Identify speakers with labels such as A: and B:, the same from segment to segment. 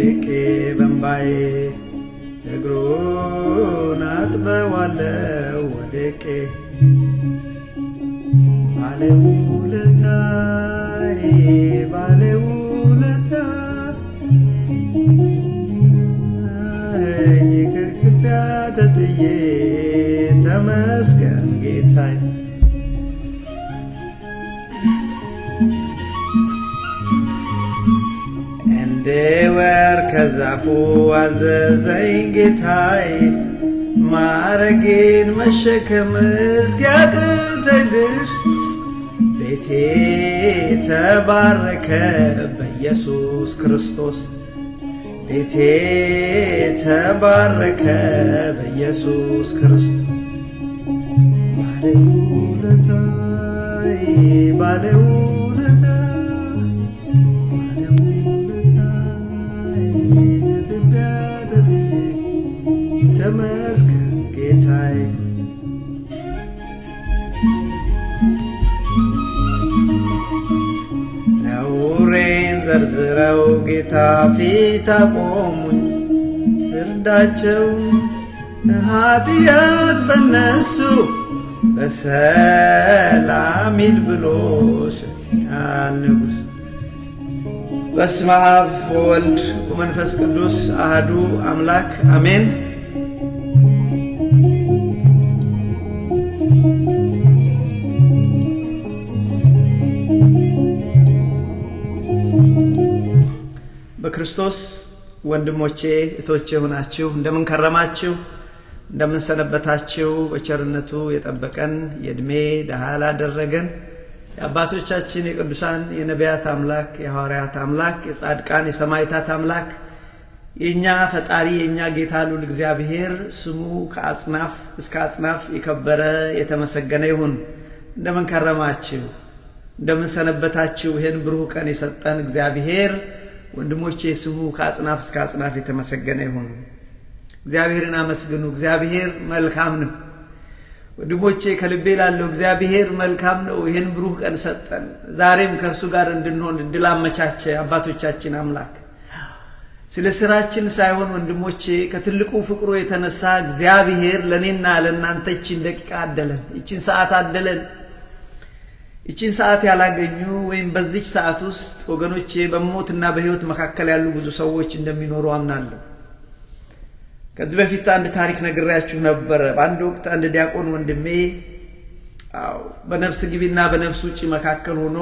A: ወድቄ በእምባዬ እግሩን አጥበዋለሁ ወድቄ ባለውለታዬ ከኢትዮጵያ ተጥዬ ተመስገን ጌታዬ እንድወርድ ከዛፉ አዘዘኝ ጌታዬ ማዕረጌን መሸከም እስኪያቅተኝ ድረስ ቤቴ ተባረከ በኢየሱስ ክርስቶስ ቤቴ ተባረከ በኢየሱስ ክርስቶስ ባለውለታዬ ከኢትዮጵያ ተጥዬ ተመስገን ጌታዬ ነውሬን ዘርዝረው ጌታ ፊት አቆሙኝ እርዳቸው ኃጢአት በነሱ በሰላም ሂድ ብሎ ሸኛል ንጉሥ። በስመ አብ ወወልድ ወመንፈስ ቅዱስ አሐዱ አምላክ አሜን። በክርስቶስ ወንድሞቼ እህቶቼ ሆናችሁ እንደምን ከረማችሁ እንደምን ሰነበታችሁ? በቸርነቱ የጠበቀን የእድሜ ደሃ ላደረገን የአባቶቻችን የቅዱሳን የነቢያት አምላክ የሐዋርያት አምላክ የጻድቃን የሰማዕታት አምላክ የኛ ፈጣሪ የኛ ጌታ ልዑል እግዚአብሔር ስሙ ከአጽናፍ እስከ አጽናፍ የከበረ የተመሰገነ ይሁን። እንደምን ከረማችሁ እንደምን ሰነበታችሁ? ይህን ብሩህ ቀን የሰጠን እግዚአብሔር ወንድሞቼ ስሙ ከአጽናፍ እስከ አጽናፍ የተመሰገነ ይሁን። እግዚአብሔርን አመስግኑ። እግዚአብሔር መልካም ነው። ወንድሞቼ ከልቤ ላለው እግዚአብሔር መልካም ነው። ይህን ብሩህ ቀን ሰጠን። ዛሬም ከእርሱ ጋር እንድንሆን እድል አመቻቸ አባቶቻችን አምላክ። ስለ ስራችን ሳይሆን ወንድሞቼ ከትልቁ ፍቅሩ የተነሳ እግዚአብሔር ለኔና ለእናንተ ይችን ደቂቃ አደለን፣ ይችን ሰዓት አደለን። ይችን ሰዓት ያላገኙ ወይም በዚች ሰዓት ውስጥ ወገኖቼ በሞትና በህይወት መካከል ያሉ ብዙ ሰዎች እንደሚኖሩ አምናለሁ። ከዚህ በፊት አንድ ታሪክ ነግሬያችሁ ነበር። በአንድ ወቅት አንድ ዲያቆን ወንድሜ በነፍስ ግቢና በነፍስ ውጪ መካከል ሆኖ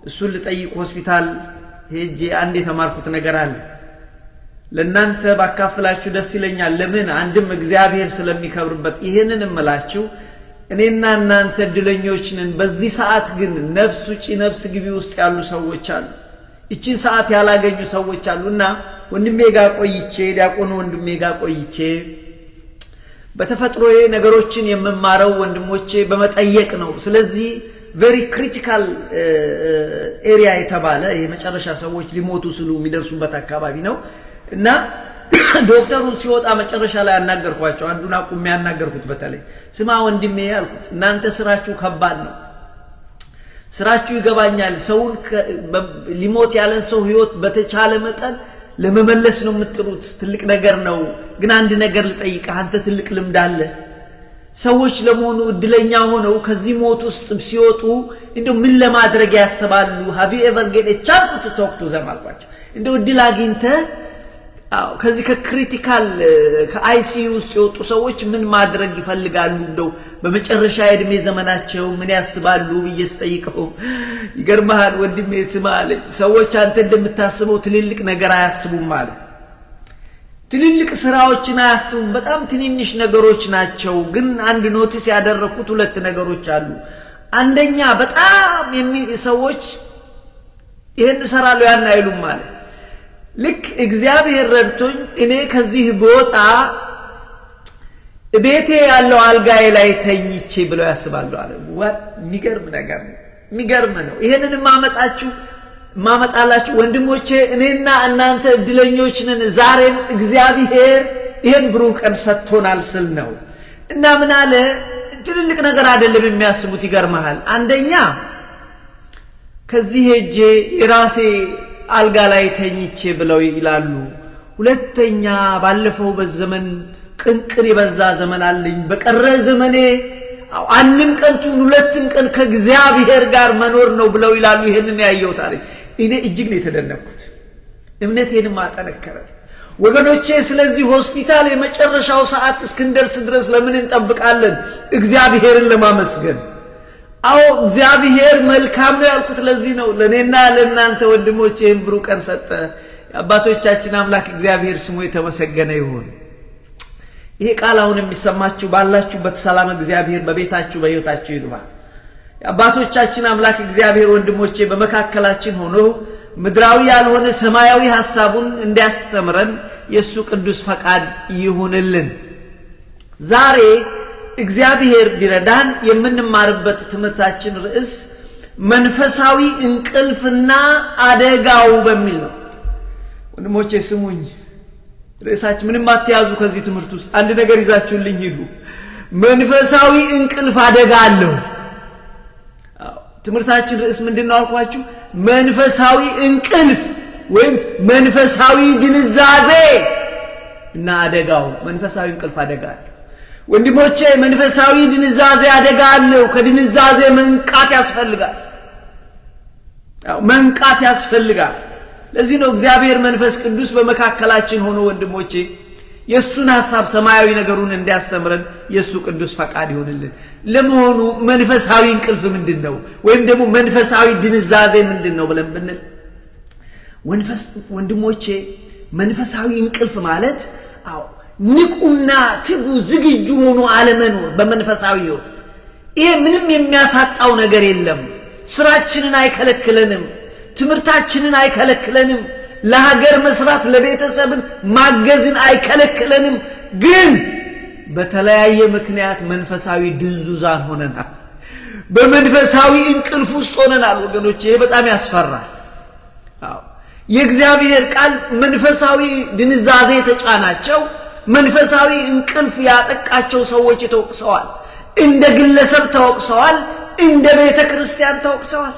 A: እሱን ልጠይቅ ሆስፒታል ሄጄ አንድ የተማርኩት ነገር አለ። ለእናንተ ባካፍላችሁ ደስ ይለኛል። ለምን? አንድም እግዚአብሔር ስለሚከብርበት። ይሄንን እምላችሁ እኔና እናንተ እድለኞች ነን። በዚህ ሰዓት ግን ነፍስ ውጪ ነፍስ ግቢ ውስጥ ያሉ ሰዎች አሉ። እቺን ሰዓት ያላገኙ ሰዎች አሉና ወንድሜ ጋር ቆይቼ ዲያቆን ወንድሜ ጋር ቆይቼ በተፈጥሮዬ ነገሮችን የምማረው ወንድሞቼ በመጠየቅ ነው። ስለዚህ ቬሪ ክሪቲካል ኤሪያ የተባለ የመጨረሻ ሰዎች ሊሞቱ ስሉ የሚደርሱበት አካባቢ ነው እና ዶክተሩ ሲወጣ መጨረሻ ላይ ያናገርኳቸው አንዱን አቁሜ ያናገርኩት በተለይ ስማ ወንድሜ ያልኩት እናንተ ስራችሁ ከባድ ነው። ስራችሁ ይገባኛል። ሰውን ሊሞት ያለን ሰው ህይወት በተቻለ መጠን ለመመለስ ነው የምትጥሩት። ትልቅ ነገር ነው። ግን አንድ ነገር ልጠይቅህ፣ አንተ ትልቅ ልምድ አለ። ሰዎች ለመሆኑ እድለኛ ሆነው ከዚህ ሞት ውስጥ ሲወጡ እንደው ምን ለማድረግ ያስባሉ? have you ever get a chance to talk to them አልኳቸው። እንደው እድል አግኝተህ ከዚህ ከክሪቲካል ከአይሲዩ ውስጥ የወጡ ሰዎች ምን ማድረግ ይፈልጋሉ? እንደው በመጨረሻ የእድሜ ዘመናቸው ምን ያስባሉ ብዬ ስጠይቀው ይገርምሃል ወንድሜ ስማ አለኝ፣ ሰዎች አንተ እንደምታስበው ትልልቅ ነገር አያስቡም አለ። ትልልቅ ስራዎችን አያስቡም፣ በጣም ትንንሽ ነገሮች ናቸው። ግን አንድ ኖቲስ ያደረኩት ሁለት ነገሮች አሉ። አንደኛ በጣም ሰዎች ይሄን እሰራለሁ ያን አይሉም ማለት ልክ እግዚአብሔር ረድቶኝ እኔ ከዚህ ቦጣ ቤቴ ያለው አልጋዬ ላይ ተኝቼ ብለው ያስባሉ አለ። የሚገርም ነገር ነው፣ የሚገርም ነው። ይሄንን ማመጣላችሁ ወንድሞቼ እኔና እናንተ እድለኞች ነን። ዛሬም እግዚአብሔር ይሄን ብሩህ ቀን ሰጥቶናል ስል ነው። እና ምን አለ ትልልቅ ነገር አይደለም የሚያስቡት። ይገርማል። አንደኛ ከዚህ ሄጄ የራሴ አልጋ ላይ ተኝቼ ብለው ይላሉ። ሁለተኛ ባለፈው በዘመን ቅንቅን የበዛ ዘመን አለኝ በቀረ ዘመኔ አንድም ቀንቱን ሁለትም ቀን ከእግዚአብሔር ጋር መኖር ነው ብለው ይላሉ። ይሄንን ያየው ታሪክ እኔ እጅግ ነው የተደነቅኩት። እምነቴንም አጠነከረ። ወገኖቼ ስለዚህ ሆስፒታል የመጨረሻው ሰዓት እስክንደርስ ድረስ ለምን እንጠብቃለን? እግዚአብሔርን ለማመስገን። አዎ እግዚአብሔር መልካም ነው ያልኩት ለዚህ ነው። ለኔና ለእናንተ ወንድሞቼ ይህን ብሩህ ቀን ሰጠ። የአባቶቻችን አምላክ እግዚአብሔር ስሙ የተመሰገነ ይሁን። ይሄ ቃል አሁን የሚሰማችሁ ባላችሁበት ሰላም እግዚአብሔር በቤታችሁ በሕይወታችሁ ይግባ። የአባቶቻችን አምላክ እግዚአብሔር ወንድሞቼ በመካከላችን ሆኖ ምድራዊ ያልሆነ ሰማያዊ ሐሳቡን እንዲያስተምረን የሱ ቅዱስ ፈቃድ ይሁንልን። ዛሬ እግዚአብሔር ቢረዳን የምንማርበት ትምህርታችን ርዕስ መንፈሳዊ እንቅልፍና አደጋው በሚል ነው። ወንድሞቼ ስሙኝ፣ ርዕሳችን ምንም አትያዙ። ከዚህ ትምህርት ውስጥ አንድ ነገር ይዛችሁልኝ ሂዱ። መንፈሳዊ እንቅልፍ አደጋ አለው። ትምህርታችን ርዕስ ምንድነው አልኳችሁ? መንፈሳዊ እንቅልፍ ወይም መንፈሳዊ ድንዛዜ እና አደጋው። መንፈሳዊ እንቅልፍ አደጋ አለው። ወንድሞቼ መንፈሳዊ ድንዛዜ አደጋ አለው። ከድንዛዜ መንቃት ያስፈልጋል። መንቃት ያስፈልጋል። ለዚህ ነው እግዚአብሔር መንፈስ ቅዱስ በመካከላችን ሆኖ ወንድሞቼ የሱን ሐሳብ ሰማያዊ ነገሩን እንዲያስተምረን የሱ ቅዱስ ፈቃድ ይሁንልን። ለመሆኑ መንፈሳዊ እንቅልፍ ምንድነው? ወይም ደግሞ መንፈሳዊ ድንዛዜ ምንድነው ብለን ብንል ወንድሞቼ መንፈሳዊ እንቅልፍ ማለት ንቁና ትጉ ዝግጁ ሆኖ አለመኖር በመንፈሳዊ ሕይወት። ይሄ ምንም የሚያሳጣው ነገር የለም። ስራችንን አይከለክለንም፣ ትምህርታችንን አይከለክለንም፣ ለሀገር መስራት ለቤተሰብን ማገዝን አይከለክለንም። ግን በተለያየ ምክንያት መንፈሳዊ ድንዙዛን ሆነናል። በመንፈሳዊ እንቅልፍ ውስጥ ሆነናል። ወገኖቼ ይሄ በጣም ያስፈራል። የእግዚአብሔር ቃል መንፈሳዊ ድንዛዜ የተጫናቸው መንፈሳዊ እንቅልፍ ያጠቃቸው ሰዎች ተወቅሰዋል። እንደ ግለሰብ ተወቅሰዋል፣ እንደ ቤተ ክርስቲያን ተወቅሰዋል።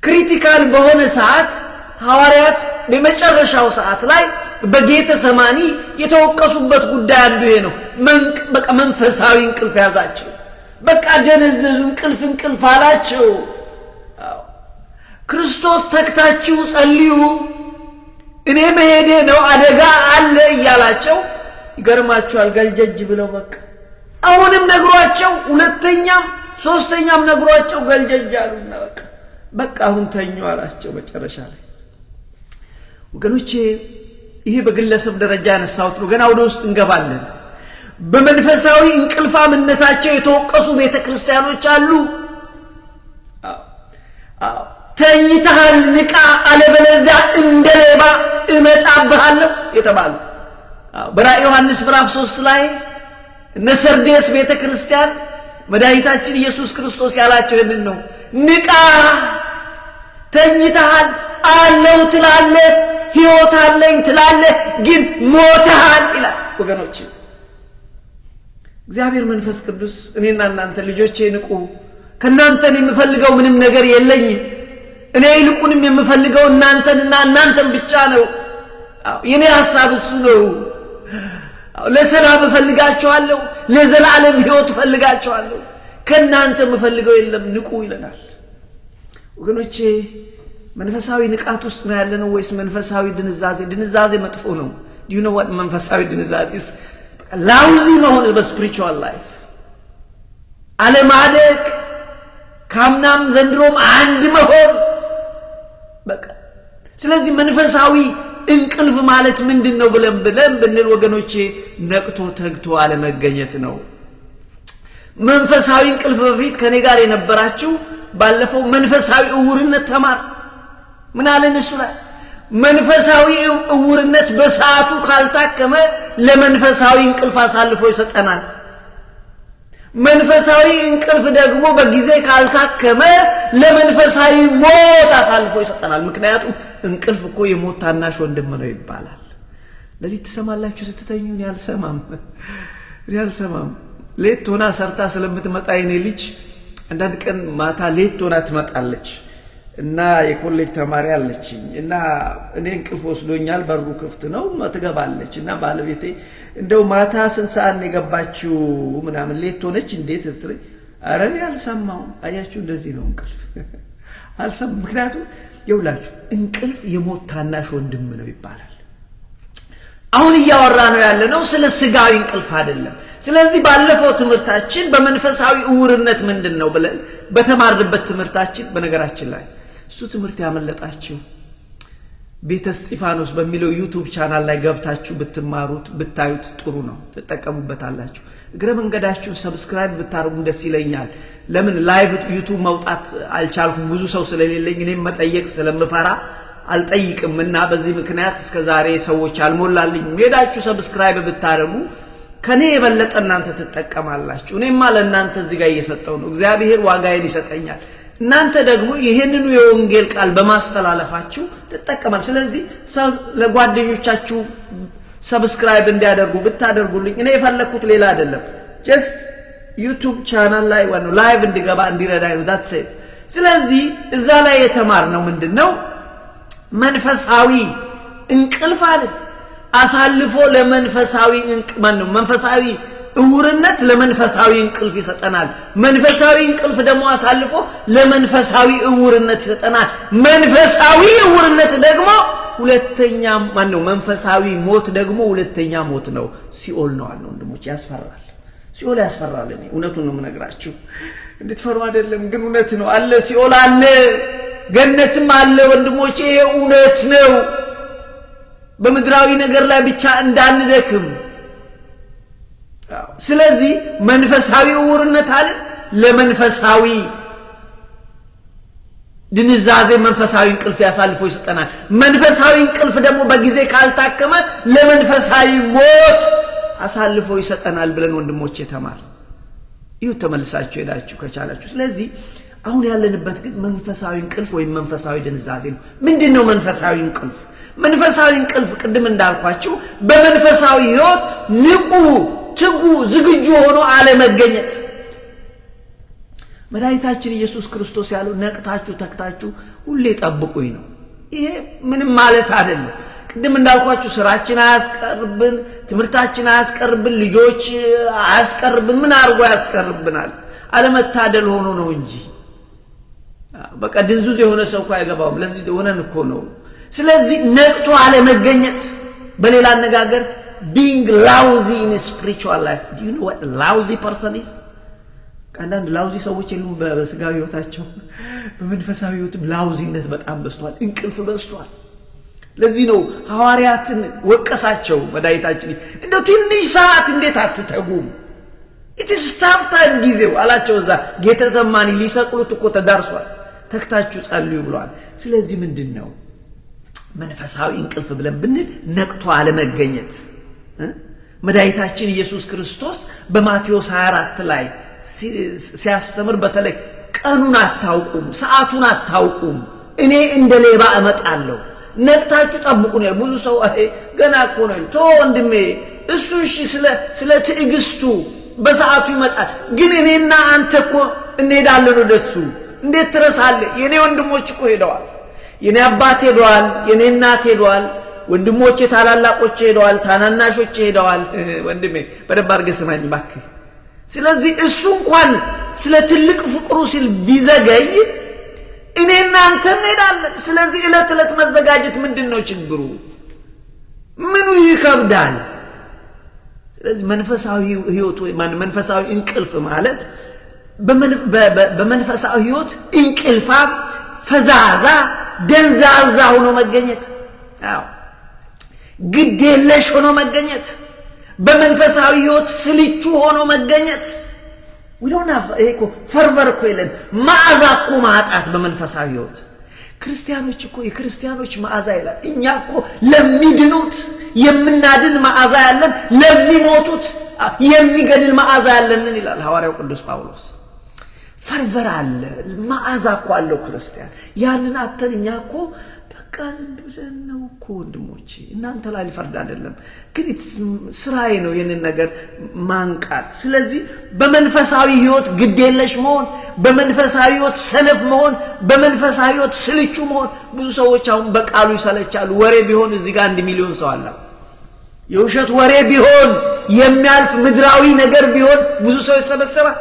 A: ክሪቲካል በሆነ ሰዓት ሐዋርያት በመጨረሻው ሰዓት ላይ በጌተ ሰማኒ የተወቀሱበት ጉዳይ አንዱ ይሄ ነው። በቃ መንፈሳዊ እንቅልፍ ያዛቸው። በቃ ደነዘዙ። እንቅልፍ አላቸው። ክርስቶስ ተክታችሁ ጸልዩ፣ እኔ መሄዴ ነው አደጋ አለ እያላቸው ይገርማችኋል። ገልጀጅ ብለው በቃ አሁንም ነግሯቸው ሁለተኛም ሶስተኛም ነግሯቸው ገልጀጅ አሉና በቃ አሁን ተኙ አላቸው መጨረሻ ላይ። ወገኖቼ ይሄ በግለሰብ ደረጃ ያነሳሁት ነው። ገና ወደ ውስጥ እንገባለን። በመንፈሳዊ እንቅልፋምነታቸው የተወቀሱ ቤተክርስቲያኖች አሉ። ተኝተሃል ንቃ፣ አለበለዚያ እንደ ሌባ እመጣብሃለሁ የተባሉ በራእየ ዮሐንስ ምዕራፍ 3 ላይ እነ ሰርዴስ ቤተክርስቲያን መድኃኒታችን ኢየሱስ ክርስቶስ ያላቸው ይህንን ነው። ንቃ፣ ተኝተሃል፣ አለው ትላለህ፣ ሕይወት አለኝ ትላለህ፣ ግን ሞተሃል ይላል። ወገኖቼ እግዚአብሔር መንፈስ ቅዱስ እኔና እናንተ ልጆቼ ንቁ፣ ከናንተን የምፈልገው ምንም ነገር የለኝም፣ እኔ ይልቁንም የምፈልገው እናንተንና እናንተን ብቻ ነው። የኔ ሐሳብ እሱ ነው። ለሰላም እፈልጋቸዋለሁ፣ ለዘላለም ሕይወት እፈልጋቸዋለሁ፣ ከናንተ የምፈልገው የለም፣ ንቁ ይለናል። ወገኖቼ መንፈሳዊ ንቃት ውስጥ ነው ያለነው ወይስ መንፈሳዊ ድንዛዜ? ድንዛዜ መጥፎ ነው። do you know what መንፈሳዊ ድንዛዜ is? ላውዚ መሆን በስፒሪቹዋል ላይፍ አለማደግ፣ ካምናም ዘንድሮም አንድ መሆን በቃ። ስለዚህ መንፈሳዊ እንቅልፍ ማለት ምንድነው ብለን ብንል ወገኖቼ ነቅቶ ተግቶ አለመገኘት ነው። መንፈሳዊ እንቅልፍ በፊት ከኔ ጋር የነበራችሁ ባለፈው መንፈሳዊ እውርነት ተማር። ምን አለን እሱ ላይ? መንፈሳዊ እውርነት በሰዓቱ ካልታከመ ለመንፈሳዊ እንቅልፍ አሳልፎ ይሰጠናል። መንፈሳዊ እንቅልፍ ደግሞ በጊዜ ካልታከመ ለመንፈሳዊ ሞት አሳልፎ ይሰጠናል። ምክንያቱም እንቅልፍ እኮ የሞት ታናሽ ወንድም ነው ይባላል። ለሊት ትሰማላችሁ ስትተኙ? እኔ አልሰማም። ሌት ሆና ሰርታ ስለምትመጣ የኔ ልጅ አንዳንድ ቀን ማታ ሌት ሆና ትመጣለች እና የኮሌጅ ተማሪ አለችኝ እና እኔ እንቅልፍ ወስዶኛል በሩ ክፍት ነው ትገባለች እና ባለቤቴ እንደው ማታ ስንት ሰዓት ነው የገባችው ምናምን ሌት ሆነች እንዴት ትጥሪ ኧረ እኔ አልሰማሁም አያችሁ እንደዚህ ነው እንቅልፍ አልሰማም ምክንያቱም ይውላችሁ እንቅልፍ የሞት ታናሽ ወንድም ነው ይባላል አሁን እያወራ ነው ያለነው ስለ ስጋዊ እንቅልፍ አይደለም ስለዚህ ባለፈው ትምህርታችን በመንፈሳዊ እውርነት ምንድነው ብለን በተማርንበት ትምህርታችን በነገራችን ላይ እሱ ትምህርት ያመለጣችሁ ቤተ እስጢፋኖስ በሚለው ዩቲዩብ ቻናል ላይ ገብታችሁ ብትማሩት ብታዩት ጥሩ ነው ተጠቀሙበታላችሁ እግረ መንገዳችሁን ሰብስክራይብ ብታረጉ ደስ ይለኛል ለምን ላይቭ ዩቲዩብ መውጣት አልቻልኩም ብዙ ሰው ስለሌለኝ እኔም መጠየቅ ስለምፈራ አልጠይቅምና በዚህ ምክንያት እስከ ዛሬ ሰዎች አልሞላልኝ ሄዳችሁ ሰብስክራይብ ብታረጉ ከኔ የበለጠ እናንተ ተጠቀማላችሁ እኔማ ለእናንተ እዚህ ጋር እየሰጠው ነው እግዚአብሔር ዋጋዬን ይሰጠኛል እናንተ ደግሞ ይሄንኑ የወንጌል ቃል በማስተላለፋችሁ ተጠቀማል ስለዚህ ለጓደኞቻችሁ ሰብስክራይብ እንዲያደርጉ ብታደርጉልኝ እኔ የፈለኩት ሌላ አይደለም just ዩቲዩብ ቻናል ላይ ወነው ላይቭ እንዲገባ እንዲረዳኝ ነው that's it ስለዚህ እዛ ላይ የተማርነው ምንድነው መንፈሳዊ እንቅልፍ አለ አሳልፎ ለመንፈሳዊ መንፈሳዊ እውርነት ለመንፈሳዊ እንቅልፍ ይሰጠናል መንፈሳዊ እንቅልፍ ደግሞ አሳልፎ ለመንፈሳዊ እውርነት ይሰጠናል መንፈሳዊ እውርነት ደግሞ ሁለተኛ መንፈሳዊ ሞት ደግሞ ሁለተኛ ሞት ነው ሲኦል ነው አለ ወንድሞች ያስፈራል ሲኦል ያስፈራል እኔ እውነቱን ነው የምነግራችሁ እንድትፈሩ አይደለም ግን እውነት ነው አለ ሲኦል አለ ገነትም አለ ወንድሞች ይሄ እውነት ነው በመድራዊ ነገር ላይ ብቻ እንዳንደክም ስለዚህ መንፈሳዊ እውርነት አለ ለመንፈሳዊ ድንዛዜ መንፈሳዊ እንቅልፍ ያሳልፎ ይሰጠናል መንፈሳዊ እንቅልፍ ደግሞ በጊዜ ካልታከመ ለመንፈሳዊ ሞት አሳልፎ ይሰጠናል ብለን ወንድሞቼ ተማር ይሁ ተመልሳችሁ ሄዳችሁ ከቻላችሁ ስለዚህ አሁን ያለንበት ግን መንፈሳዊ እንቅልፍ ወይ መንፈሳዊ ድንዛዜ ነው ምንድነው መንፈሳዊ እንቅልፍ መንፈሳዊ እንቅልፍ ቅድም እንዳልኳችሁ በመንፈሳዊ ህይወት ንቁ ትጉ ዝግጁ ሆኖ አለ መገኘት መድኃኒታችን ኢየሱስ ክርስቶስ ያለው ነቅታችሁ ተክታችሁ ሁሌ ጠብቁኝ ነው ይሄ ምንም ማለት አይደለም ቅድም እንዳልኳችሁ ስራችን አያስቀርብን ትምህርታችን አያስቀርብን ልጆች አያስቀርብን ምን አርጎ ያስቀርብናል አለመታደል ሆኖ ነው እንጂ በቃ ድንዙዝ የሆነ ሰው እኮ አይገባውም ለዚህ ሆነን እኮ ነው ስለዚህ ነቅቶ አለ መገኘት በሌላ አነጋገር being lousy in spiritual life do you know what a lousy person is አንዳንድ ላውዚ ሰዎች የሉም በስጋዊ ህይወታቸው በመንፈሳዊ ህይወትም ላውዚነት በጣም በስቷል እንቅልፍ በስቷል ለዚህ ነው ሐዋርያትን ወቀሳቸው መድኃኒታችን እንደው ትንሽ ሰዓት እንዴት አትተጉም it is tough time ጊዜው አላቸው እዛ ጌተሰማኒ ሊሰቅሉት እኮ ተዳርሷል ተክታችሁ ጸልዩ ብለዋል ስለዚህ ምንድነው መንፈሳዊ እንቅልፍ ብለን ብንል ነቅቶ አለ መገኘት መድኃኒታችን ኢየሱስ ክርስቶስ በማቴዎስ 24 ላይ ሲያስተምር በተለይ ቀኑን አታውቁም ሰዓቱን አታውቁም እኔ እንደ ሌባ እመጣለሁ ነቅታችሁ ጠብቁ ነው ብዙ ሰው ገና እኮ ነው ቶ ወንድሜ እሱ እሺ ስለ ትዕግስቱ በሰዓቱ ይመጣል ግን እኔና አንተ እኮ እንሄዳለን ወደሱ እንዴት ትረሳለህ የኔ ወንድሞች እኮ ሄደዋል የኔ አባት ሄደዋል የኔ እናት ሄደዋል ወንድሞቼ ታላላቆቼ ሄደዋል ታናናሾቼ ሄደዋል ወንድሜ በደንብ አድርገህ ስማኝ እባክህ ስለዚህ እሱ እንኳን ስለ ትልቅ ፍቅሩ ሲል ቢዘገይ እኔና አንተ እንሄዳለን ስለዚህ እለት እለት መዘጋጀት ምንድነው ችግሩ ምኑ ይከብዳል ስለዚህ መንፈሳዊ ህይወት ወይ መንፈሳዊ እንቅልፍ ማለት በመንፈሳዊ ህይወት እንቅልፋ ፈዛዛ ደንዛዛ ሆኖ መገኘት አዎ ግዴለሽ ሆኖ መገኘት በመንፈሳዊ ህይወት ስልቹ ሆኖ መገኘት we don't have እኮ ፈርቨር እኮ የለን መዓዛ እኮ ማጣት በመንፈሳዊ ህይወት ክርስቲያኖች እኮ የክርስቲያኖች መዓዛ ይላል እኛ እኮ ለሚድኑት የምናድን መዓዛ ያለን ለሚሞቱት የሚገድል መዓዛ ያለን ይላል ሐዋርያው ቅዱስ ጳውሎስ ፈርቨር አለ መዓዛ እኮ አለው ክርስቲያን ያንን አተን እኛ እኮ በቃ በቃ ዝም ብለን ነው እኮ ወንድሞቼ እናንተ ላይ ልፈርድ አይደለም ግን ስራዬ ነው የነን ነገር ማንቃት ስለዚህ በመንፈሳዊ ህይወት ግዴለሽ መሆን በመንፈሳዊ ህይወት ሰነፍ መሆን በመንፈሳዊ ህይወት ስልቹ መሆን ብዙ ሰዎች አሁን በቃሉ ይሰለቻሉ ወሬ ቢሆን እዚህ ጋር 1 ሚሊዮን ሰው አለ የውሸት ወሬ ቢሆን የሚያልፍ ምድራዊ ነገር ቢሆን ብዙ ሰው ይሰበሰባል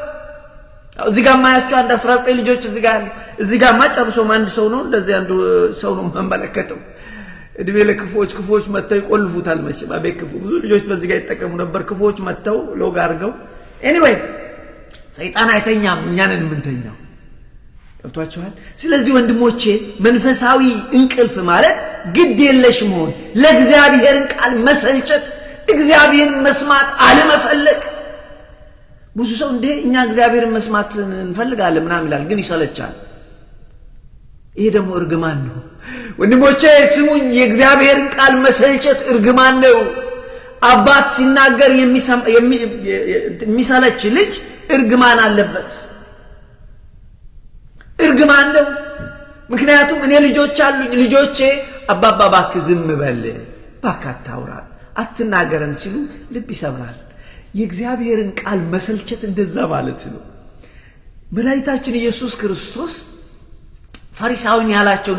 A: እዚህ ጋር ማያቸው አንድ 19 ልጆች እዚህ ጋር ማጨርሶ አንድ ሰው ነው እንደዚህ አንዱ ሰው ነው መመለከተው እድሜ ለክፎች መተው ይቆልፉታል መቼም አቤት ብዙ ልጆች በዚህ ጋር ይተቀሙ ነበር ክፎች መተው ሎግ አድርገው ኤኒዌይ ሰይጣን አይተኛም እኛንን ምንተኛው ገብቷችኋል ስለዚህ ወንድሞቼ መንፈሳዊ እንቅልፍ ማለት ግድ የለሽ መሆን ለእግዚአብሔርን ቃል መሰልቸት እግዚአብሔርን መስማት አለመፈለግ ብዙ ሰው እንደ እኛ እግዚአብሔርን መስማት እንፈልጋለን ምናምን ይላል ግን ይሰለቻል ይሄ ደግሞ እርግማን ነው ወንድሞቼ ስሙኝ የእግዚአብሔርን ቃል መሰልቸት እርግማን ነው አባት ሲናገር የሚሰለች ልጅ እርግማን አለበት እርግማን ነው ምክንያቱም እኔ ልጆች አሉኝ ልጆቼ አባባ ባክህ ዝም በል ባክህ አታውራ አትናገረን ሲሉ ልብ ይሰብራል የእግዚአብሔርን ቃል መሰልቸት እንደዛ ማለት ነው መድኃኒታችን ኢየሱስ ክርስቶስ ፈሪሳውያን ያላቸው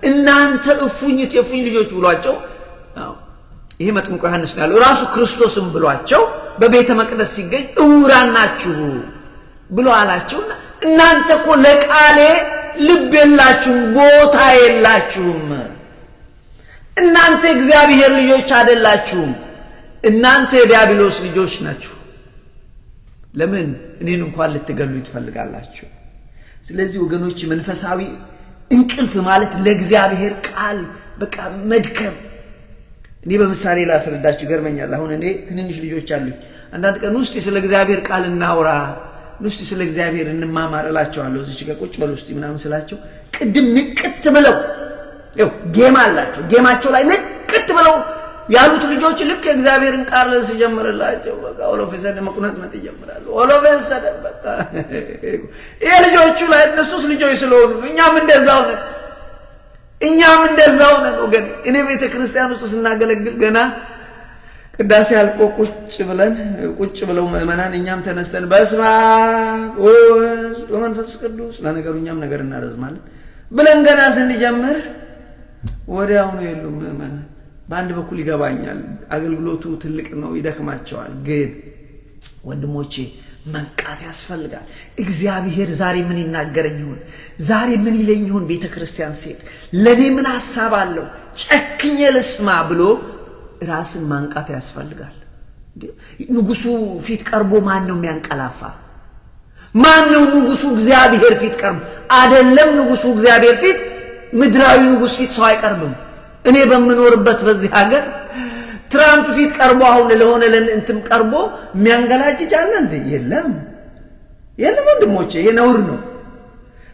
A: እናንተ እፉኝት የፉኝ ልጆች ብሏቸው ይሄ መጥምቁ ዮሐንስ ነው ያለው ራሱ ክርስቶስም ብሏቸው በቤተ መቅደስ ሲገኝ እውራን ናችሁ ብሎ አላቸውና እናንተ እኮ ለቃሌ ልብ የላችሁም ቦታ የላችሁም እናንተ እግዚአብሔር ልጆች አይደላችሁም እናንተ የዲያብሎስ ልጆች ናችሁ ለምን እኔን እንኳን ልትገሉ ይፈልጋላችሁ ስለዚህ ወገኖች መንፈሳዊ እንቅልፍ ማለት ለእግዚአብሔር ቃል በቃ መድከም እኔ በምሳሌ ላስረዳችሁ ገርመኛል አሁን እኔ ትንንሽ ልጆች አሉኝ አንዳንድ ቀን ውስጥ ስለ እግዚአብሔር ቃል እናውራ ውስጥ ስለ እግዚአብሔር እንማማራላቸዋለሁ እዚህ ጋር ቁጭ በሉ እስቲ ምናምን ስላቸው ቅድም ንቅት ብለው ጌም አላቸው ጌማቸው ላይ ንቅት ብለው ያሉት ልጆች ልክ እግዚአብሔርን ቃል ሲጀምርላቸው በቃ ኦሎፌሰን መቁነጥነጥ ይጀምራሉ ኦሎፌሰን በቃ የልጆቹ ላይ እነሱስ ልጆች ስለሆኑ እኛም እንደዛው ነን ወገን እኔ ቤተ ክርስቲያን ውስጥ ስናገለግል ገና ቅዳሴ አልቆ ቁጭ ብለው ምእመናን እኛም ተነስተን በስመ አብ ወወልድ ወመንፈስ ቅዱስ ለነገሩ እኛም ነገር እናረዝማለን ብለን ገና ስንጀምር ወዲያው ነው የሉም ምእመናን በአንድ በኩል ይገባኛል አገልግሎቱ ትልቅ ነው ይደክማቸዋል ግን ወንድሞቼ መንቃት ያስፈልጋል እግዚአብሔር ዛሬ ምን ይናገረኝ ይሆን ዛሬ ምን ይለኝ ይሆን ቤተ ክርስቲያን ሲል ለኔ ምን ሐሳብ አለው ጨክኜ ልስማ ብሎ ራስን ማንቃት ያስፈልጋል ንጉሱ ፊት ቀርቦ ማን ነው የሚያንቀላፋ ማን ነው ንጉሱ እግዚአብሔር ፊት ቀርቦ አይደለም ንጉሱ እግዚአብሔር ፊት ምድራዊ ንጉስ ፊት ሰው አይቀርብም እኔ በመኖርበት በዚህ ሀገር ትራምፕ ፊት ቀርቦ አሁን ለሆነ ለእንትም ቀርቦ የሚያንገላጅ አለ እንዴ የለም ወንድሞቼ ይሄ ነውር ነው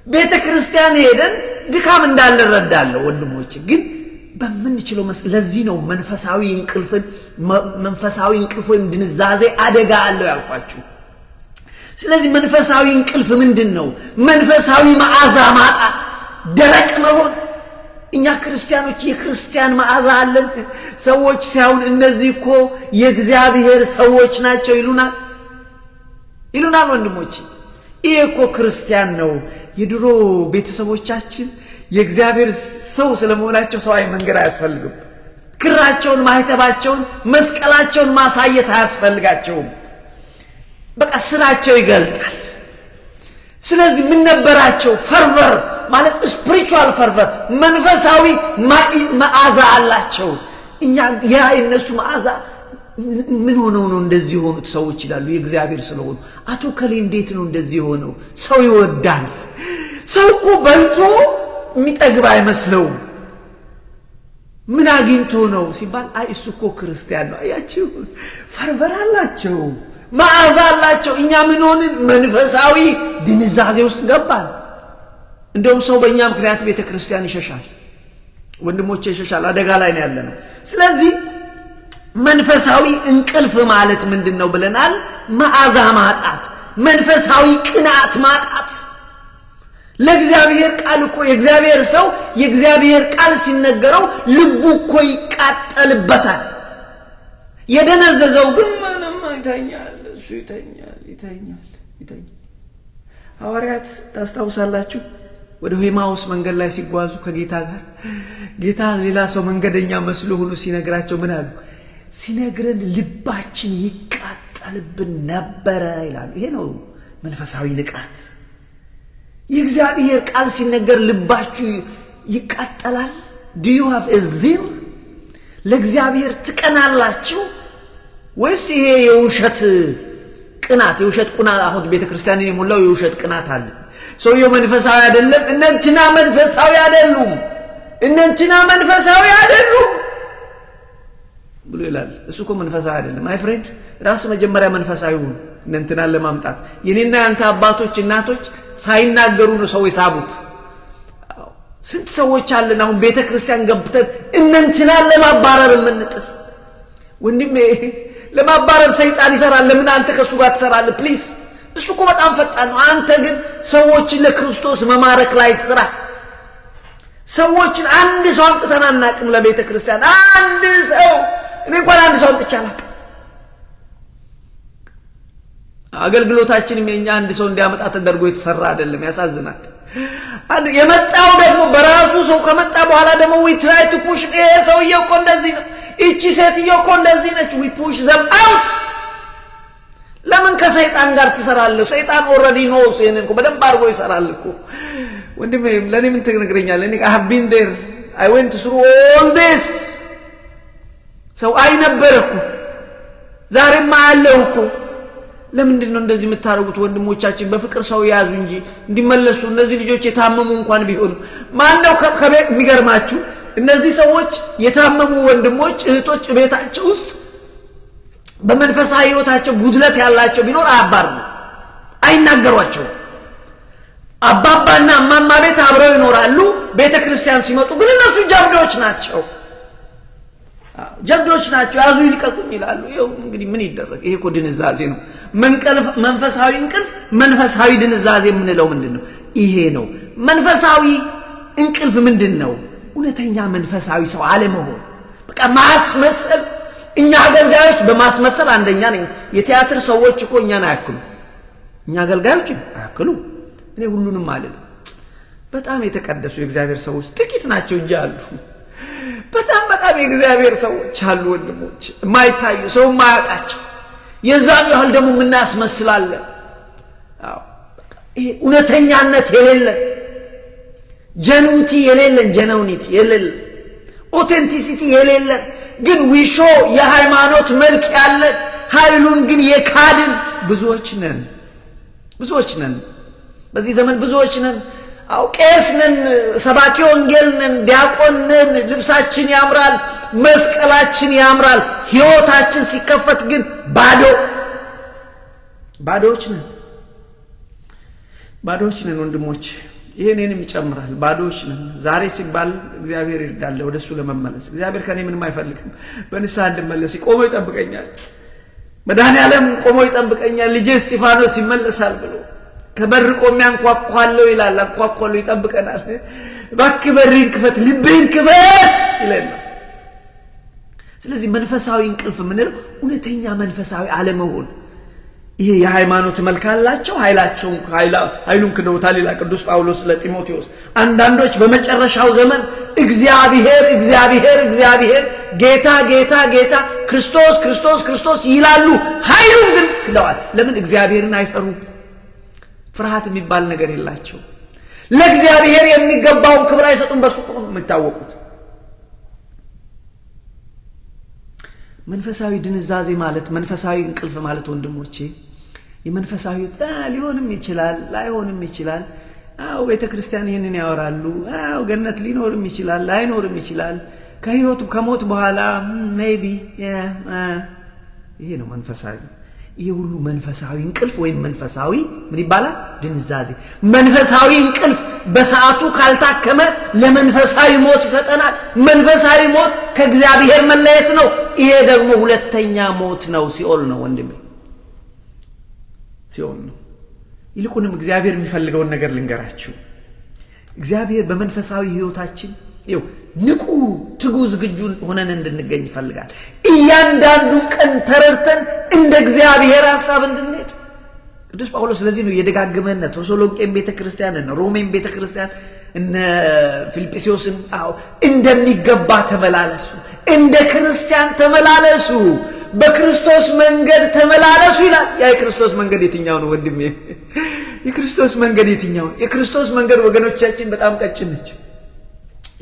A: ቤተ ክርስቲያን ሄደን ድካም እንዳለ ረዳለሁ ወንድሞቼ ግን በመንችለው ለዚህ ነው መንፈሳዊ እንቅልፍ ወይም ድንዛዜ አደጋ አለው ያልኳችሁ ስለዚህ መንፈሳዊ እንቅልፍ ምንድነው መንፈሳዊ መዓዛ ማጣት ደረቅ መሆን እኛ ክርስቲያኖች የክርስቲያን መዓዛ አለን ሰዎች ሲያዩን እነዚህ እኮ የእግዚአብሔር ሰዎች ናቸው ይሉናል ወንድሞቼ ይሄ እኮ ክርስቲያን ነው የድሮ ቤተሰቦቻችን የእግዚአብሔር ሰው ስለመሆናቸው ሰው መንገር አያስፈልግም ክራቸውን ማህተባቸውን መስቀላቸውን ማሳየት አያስፈልጋቸውም በቃ ስራቸው ይገልጣል ስለዚህ ምን ነበራቸው ፈርቨር ማለት ስፒሪቹዋል ፈርቨር መንፈሳዊ መዓዛ አላቸው እኛ ያ የነሱ መዓዛ ምን ሆነው ነው እንደዚህ ሆኑት ሰዎች ይላሉ የእግዚአብሔር ስለሆኑ አቶ ከሌ እንዴት ነው እንደዚህ ሆነው ሰው ይወዳል ሰው እኮ በልቶ የሚጠግብ አይመስለው ምን አግኝቶ ነው ሲባል አይ እሱ እኮ ክርስቲያን ነው አያችሁ ፈርቨር አላቸው መዓዛ አላቸው እኛ ምን ሆነን መንፈሳዊ ድንዛዜ ውስጥ ገባን እንደውም ሰው በእኛ ምክንያት ቤተ ክርስቲያን ይሸሻል ወንድሞቼ ይሸሻል አደጋ ላይ ነው ያለነው ስለዚህ መንፈሳዊ እንቅልፍ ማለት ምንድነው ብለናል መዓዛ ማጣት መንፈሳዊ ቅናት ማጣት ለእግዚአብሔር ቃል እኮ የእግዚአብሔር ሰው የእግዚአብሔር ቃል ሲነገረው ልቡ እኮ ይቃጠልበታል። የደነዘዘው ግን ምንም ይተኛል፣ እሱ ይተኛል። ሐዋርያት ታስታውሳላችሁ? ወደ ኤማሁስ መንገድ ላይ ሲጓዙ ከጌታ ጋር ጌታ ሌላ ሰው መንገደኛ መስሎ ሆኖ ሲነግራቸው ምን አሉ? ሲነግረን ልባችን ይቃጠልብን ነበረ ይላሉ። ይሄ ነው መንፈሳዊ ንቃት። የእግዚአብሔር ቃል ሲነገር ልባችሁ ይቃጠላል? do you have a zeal? ለእግዚአብሔር ትቀናላችሁ ወይስ ይሄ የውሸት ቅናት? የውሸት ቅናት አሁን ቤተክርስቲያንን የሞላው የውሸት ቅናት አለ። ሰውየው መንፈሳዊ አይደለም፣ እነንትና መንፈሳዊ አይደሉም ብሎ ይላል። እሱ እኮ መንፈሳዊ አይደለም። ማይ ፍሬንድ ራስ መጀመሪያ መንፈሳዊ ሁን እነንትናን ለማምጣት። የኔና ያንተ አባቶች እናቶች ሳይናገሩ ነው ሰው ይሳቡት። ስንት ሰዎች አለን አሁን ቤተክርስቲያን ገብተን እነንትናን ለማባረር የምንጥር። ወንድሜ ለማባረር ሰይጣን ይሰራል። ለምን አንተ ከሱ ጋር ትሰራለህ? ፕሊዝ እሱ እኮ በጣም ፈጣን ነው። አንተ ግን ሰዎችን ለክርስቶስ መማረክ ላይ ስራ። ሰዎችን አንድ ሰው አምጥተን አናቅም ለቤተ ክርስቲያን። አንድ ሰው እኔ እንኳን አንድ ሰው አምጥቼ አላቅም። አገልግሎታችንም የኛ አንድ ሰው እንዲያመጣ ተደርጎ የተሰራ አይደለም። ያሳዝናል። የመጣው ደግሞ በራሱ ሰው ከመጣ በኋላ ደግሞ we try to push ሰውየው እኮ እንደዚህ ነው፣ እቺ ሴትዮ እኮ እንደዚህ ነች፣ we push them out። ለምን ከሰይጣን ጋር ትሰራለህ? ሰይጣን ኦልሬዲ knows ይሄንን እኮ በደንብ አድርጎ ይሰራል እኮ። ወንድሜ ለኔ ምን ትነግረኛለህ? እኔ I have been there, I went through all this። ሰው አይነበርኩ ዛሬማ አለው እኮ። ለምንድን ነው እንደዚህ የምታረጉት? ወንድሞቻችን በፍቅር ሰው ያዙ እንጂ እንዲመለሱ። እነዚህ ልጆች የታመሙ እንኳን ቢሆኑ ማነው ከቤት የሚገርማችሁ? እነዚህ ሰዎች የታመሙ ወንድሞች እህቶች ቤታቸው ውስጥ በመንፈሳዊ ህይወታቸው ጉድለት ያላቸው ቢኖር አያባርሩ፣ አይናገሯቸው። አባባና እማማ ቤት አብረው ይኖራሉ። ቤተክርስቲያን ሲመጡ ግን እነሱ ጀብዶች ናቸው። ያዙ ይልቀቁኝ ይላሉ። ይሄው እንግዲህ ምን ይደረግ? ይሄ እኮ ድንዛዜ ነው። መንፈሳዊ እንቅልፍ፣ መንፈሳዊ ድንዛዜ የምንለው ምንድነው? ይሄ ነው መንፈሳዊ እንቅልፍ። ምንድነው? እውነተኛ መንፈሳዊ ሰው አለመሆን። በቃ ማስመሰል። እኛ አገልጋዮች በማስመሰል አንደኛ ነኝ። የቲያትር ሰዎች እኮ እኛን አያክሉ፣ እኛ አገልጋዮች አያክሉ። እኔ ሁሉንም አልልም። በጣም የተቀደሱ የእግዚአብሔር ሰዎች ጥቂት ናቸው እንጂ አሉ። በጣም የእግዚአብሔር ሰዎች አሉ ወንድሞች፣ የማይታዩ ሰው የማያውቃቸው። የዛን ያህል ደግሞ እናስመስላለን። ይሄ እውነተኛነት የሌለን፣ ጀኑቲ የሌለን፣ ኦቴንቲሲቲ የሌለን ግን ዊሾ የሃይማኖት መልክ ያለን ኃይሉን ግን የካድን ብዙዎች ነን። በዚህ ዘመን ብዙዎች ነን። ቄስ ነን፣ ሰባኪ ወንጌል ነን፣ ዲያቆን ነን፣ ልብሳችን ያምራል፣ መስቀላችን ያምራል። ህይወታችን ሲከፈት ግን ባዶዎች ነን ወንድሞች። ይሄንንም ይጨምራል። ባዶዎች ነን። ዛሬ ሲባል እግዚአብሔር ይርዳል ወደሱ ለመመለስ። እግዚአብሔር ከኔ ምንም አይፈልግም። በንስሐ እንድመለስ ቆሞ ይጠብቀኛል። መድኃኔዓለም ቆሞ ይጠብቀኛል። ልጄ እስጢፋኖስ ይመለሳል ብሎ ከበር ቆሜ አንኳኳለሁ ይላል። አንኳኳለሁ ይጠብቀናል። እባክህ በርህን ክፈት፣ ልብህን ክፈት ይለናል። ስለዚህ መንፈሳዊ እንቅልፍ የምንለው እውነተኛ መንፈሳዊ አለመሆን። ይሄ የሃይማኖት መልክ አላቸው፣ ኃይሉን ክደውታል ይላል ቅዱስ ጳውሎስ ለጢሞቴዎስ። አንዳንዶች በመጨረሻው ዘመን እግዚአብሔር ጌታ ክርስቶስ ይላሉ፣ ኃይሉን ግን ክደዋል። ለምን? እግዚአብሔርን አይፈሩም። ፍርሃት የሚባል ነገር የላቸው። ለእግዚአብሔር የሚገባውን ክብር አይሰጡም። በሱ ነው የሚታወቁት። መንፈሳዊ ድንዛዜ ማለት፣ መንፈሳዊ እንቅልፍ ማለት ወንድሞቼ የመንፈሳዊ ሊሆንም ይችላል ላይሆንም ይችላል። ቤተክርስቲያን ይህንን ያወራሉ። ገነት ሊኖርም ይችላል ላይኖርም ይችላል። ከሞት በኋላ ሜይቢ ይሄ ነው መንፈሳዊ። ይሄ ሁሉ መንፈሳዊ እንቅልፍ ወይም መንፈሳዊ ምን ይባላል? ድንዛዜ። መንፈሳዊ እንቅልፍ በሰዓቱ ካልታከመ ለመንፈሳዊ ሞት ይሰጠናል። መንፈሳዊ ሞት ከእግዚአብሔር መለየት ነው። ይሄ ደግሞ ሁለተኛ ሞት ነው፣ ሲኦል ነው ወንድሜ፣ ሲኦል ነው። ይልቁንም እግዚአብሔር የሚፈልገውን ነገር ልንገራችሁ። እግዚአብሔር በመንፈሳዊ ህይወታችን ይው ንቁ ትጉ ዝግጁ ሆነን እንድንገኝ ይፈልጋል። እያንዳንዱ ቀን ተረርተን እንደ እግዚአብሔር ሐሳብ እንድንሄድ ቅዱስ ጳውሎስ ስለዚህ ነው የደጋግመን ተሰሎንቄም ቤተክርስቲያን እና ሮሜም ቤተክርስቲያን እነ ፊልጵስዩስን እንደሚገባ ተመላለሱ፣ እንደ ክርስቲያን ተመላለሱ፣ በክርስቶስ መንገድ ተመላለሱ ይላል። ያ የክርስቶስ መንገድ የትኛው ነው ወንድሜ? የክርስቶስ መንገድ የትኛው? የክርስቶስ መንገድ ወገኖቻችን በጣም ቀጭን ነች።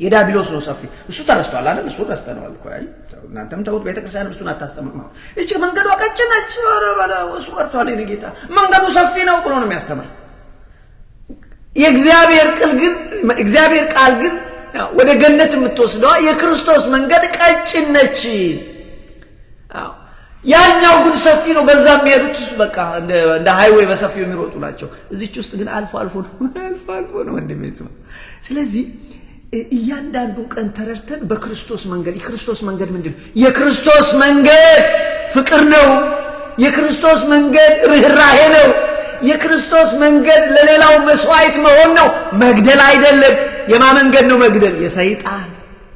A: የዳቢሎስ ነው ሰፊ። እሱ ተረስቷል አይደል? እሱ ረስተነዋል እኮ። አይ እናንተም ተውት፣ ቤተክርስቲያን እሱን አታስተምርም። እቺ መንገዷ ቀጭን ነች። ኧረ ባላ እሱ ቀርቷል። የኔ ጌታ መንገዱ ሰፊ ነው ብሎ ነው የሚያስተምር። የእግዚአብሔር ቃል ግን ወደ ገነት የምትወስደው የክርስቶስ መንገድ ቀጭን ነች። ያኛው ግን ሰፊ ነው። በዛ የሚሄዱት በቃ እንደ ሃይዌይ በሰፊው የሚሮጡ ናቸው። እዚች ውስጥ ግን አልፎ አልፎ ነው ወንድሜ። ስለዚህ እያንዳንዱ ቀን ተረድተን በክርስቶስ መንገድ የክርስቶስ መንገድ ምንድነው? የክርስቶስ መንገድ ፍቅር ነው። የክርስቶስ መንገድ ርህራሄ ነው። የክርስቶስ መንገድ ለሌላው መስዋዕት መሆን ነው፣ መግደል አይደለም። የማመንገድ ነው መግደል? የሰይጣን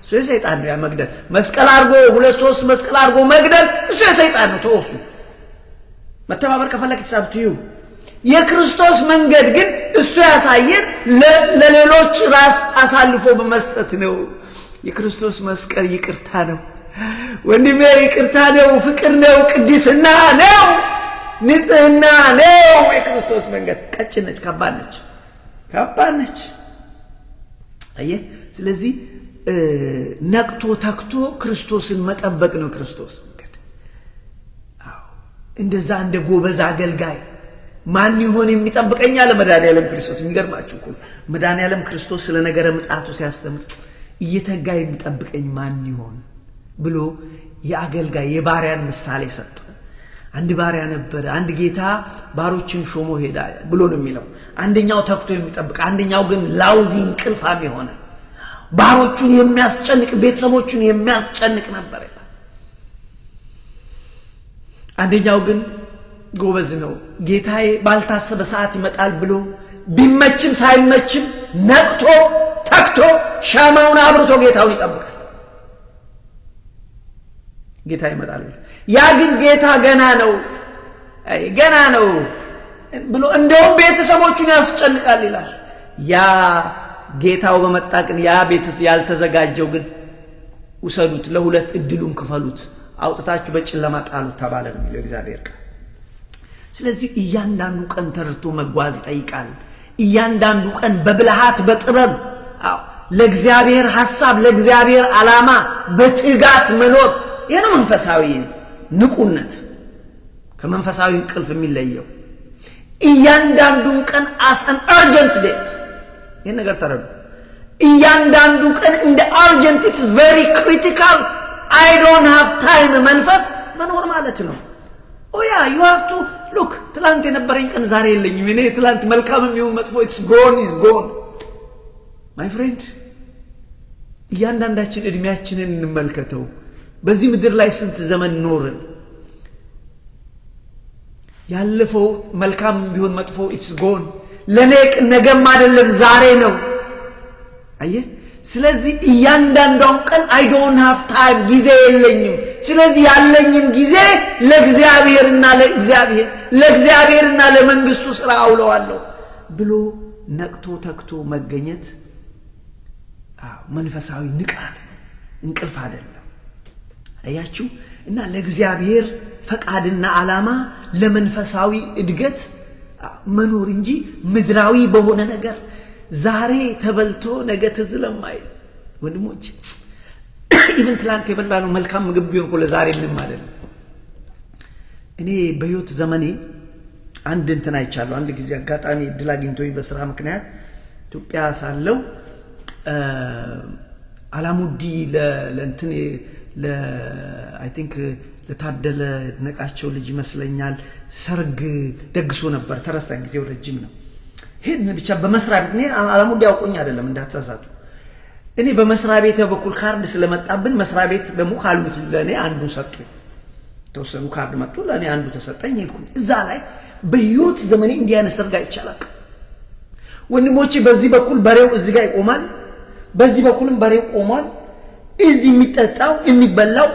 A: እሱ የሰይጣን ነው። ያ መግደል መስቀል አርጎ 2-3 መስቀል አርጎ መግደል እሱ የሰይጣን ነው። ተወሱ መተባበር ከፈለክ ተሳብቱ። የክርስቶስ መንገድ ግን እሱ ያሳየን ለሌሎች ራስ አሳልፎ በመስጠት ነው። የክርስቶስ መስቀል ይቅርታ ነው ወንድሜ፣ ይቅርታ ነው፣ ፍቅር ነው፣ ቅድስና ነው፣ ንጽህና ነው። የክርስቶስ መንገድ ቀጭን ነች፣ ከባድ ነች። አየህ፣ ስለዚህ ነቅቶ ተክቶ ክርስቶስን መጠበቅ ነው ክርስቶስ መንገድ። እንደዛ እንደ ጎበዝ አገልጋይ ማን ይሆን የሚጠብቀኝ አለ መድኃኒዓለም ክርስቶስ። የሚገርማችሁ እኮ መድኃኒዓለም ክርስቶስ ስለ ነገረ ምጽአቱ ሲያስተምር እየተጋ የሚጠብቀኝ ማን ይሆን ብሎ የአገልጋይ የባሪያን ምሳሌ ሰጠ። አንድ ባሪያ ነበረ። አንድ ጌታ ባሮችን ሾሞ ሄዳ ብሎ ነው የሚለው። አንደኛው ተክቶ የሚጠብቅ፣ አንደኛው ግን ላውዚ እንቅልፋም የሆነ ባሮቹን የሚያስጨንቅ ቤተሰቦቹን የሚያስጨንቅ ነበር። አንደኛው ግን ጎበዝ ነው። ጌታዬ ባልታሰበ ሰዓት ይመጣል ብሎ ቢመችም ሳይመችም ነቅቶ ተክቶ ሻማውን አብርቶ ጌታውን ይጠብቃል። ጌታ ይመጣል ያ ግን ጌታ ገና ነው ብሎ እንደውም ቤተሰቦቹን ያስጨንቃል ይላል። ያ ጌታው በመጣ ግን ያ ቤተሰብ ያልተዘጋጀው ግን ውሰዱት፣ ለሁለት እድሉን ክፈሉት፣ አውጥታችሁ በጨለማ ጣሉት ተባለ ነው የሚለው እግዚአብሔር ቃል። ስለዚህ እያንዳንዱ ቀን ተርቶ መጓዝ ይጠይቃል። እያንዳንዱ ቀን በብልሃት በጥበብ ለእግዚአብሔር ሐሳብ ለእግዚአብሔር ዓላማ በትጋት መኖር። ይሄ ነው መንፈሳዊ ንቁነት ከመንፈሳዊ እንቅልፍ የሚለየው። እያንዳንዱን ቀን አን urgent date ይሄን ነገር ተረዱ። እያንዳንዱ ቀን እንደ urgent, it's very critical. I don't have time መንፈስ መኖር ማለት ነው። you have to look. ትላንት የነበረኝ ቀን ዛሬ የለኝም። እኔ ትላንት መልካምም ይሁን መጥፎ it's gone my friend። እያንዳንዳችን እድሜያችንን እንመልከተው። በዚህ ምድር ላይ ስንት ዘመን ኖርን? ያለፈው መልካም ቢሆን መጥፎ it's gone። ለኔ ነገም አይደለም ዛሬ ነው። አየህ፣ ስለዚህ እያንዳንዷን ቀን I don't have time ጊዜ የለኝም። ስለዚህ ያለኝን ጊዜ ለእግዚአብሔርና ለመንግስቱ ሥራ አውለዋለሁ ብሎ ነቅቶ ተክቶ መገኘት መንፈሳዊ ንቃት ነው፣ እንቅልፍ አይደለም። አያችሁ፣ እና ለእግዚአብሔር ፈቃድና ዓላማ ለመንፈሳዊ እድገት መኖር እንጂ ምድራዊ በሆነ ነገር ዛሬ ተበልቶ ነገ ተዝለማይል። ወንድሞች ኢቭን ትላንት የበላነው መልካም ምግብ ቢሆን እኮ ለዛሬ ምንም አይደለም። እኔ በህይወት ዘመኔ አንድ እንትን አይቻለሁ። አንድ ጊዜ አጋጣሚ እድል አግኝቶኝ በስራ ምክንያት ኢትዮጵያ ሳለው አላሙዲ ለእንትን I think ለታደለ ነቃቸው ልጅ ይመስለኛል ሰርግ ደግሶ ነበር። ተረሳኝ፣ ጊዜው ረጅም ነው። ሄድን ብቻ በመስሪያ ቤት። እኔ አላሙዲ ያውቁኝ አይደለም እንዳትሳሳቱ። እኔ በመስሪያ ቤት በኩል ካርድ ስለመጣብን መስሪያ ቤት ደግሞ ካሉት ለኔ አንዱ ሰጡኝ። ተወሰኑ ካርድ መጡ፣ ለኔ አንዱ ተሰጠኝ። ሄድኩኝ። እዛ ላይ በህይወት ዘመኔ እንዲያነ ሰርግ አይቻላል። ወንድሞቼ በዚህ በኩል በሬው እዚህ ጋር ይቆማል በዚህ በኩልም በሬው ቆሟል እዚህ የሚጠጣው የሚበላው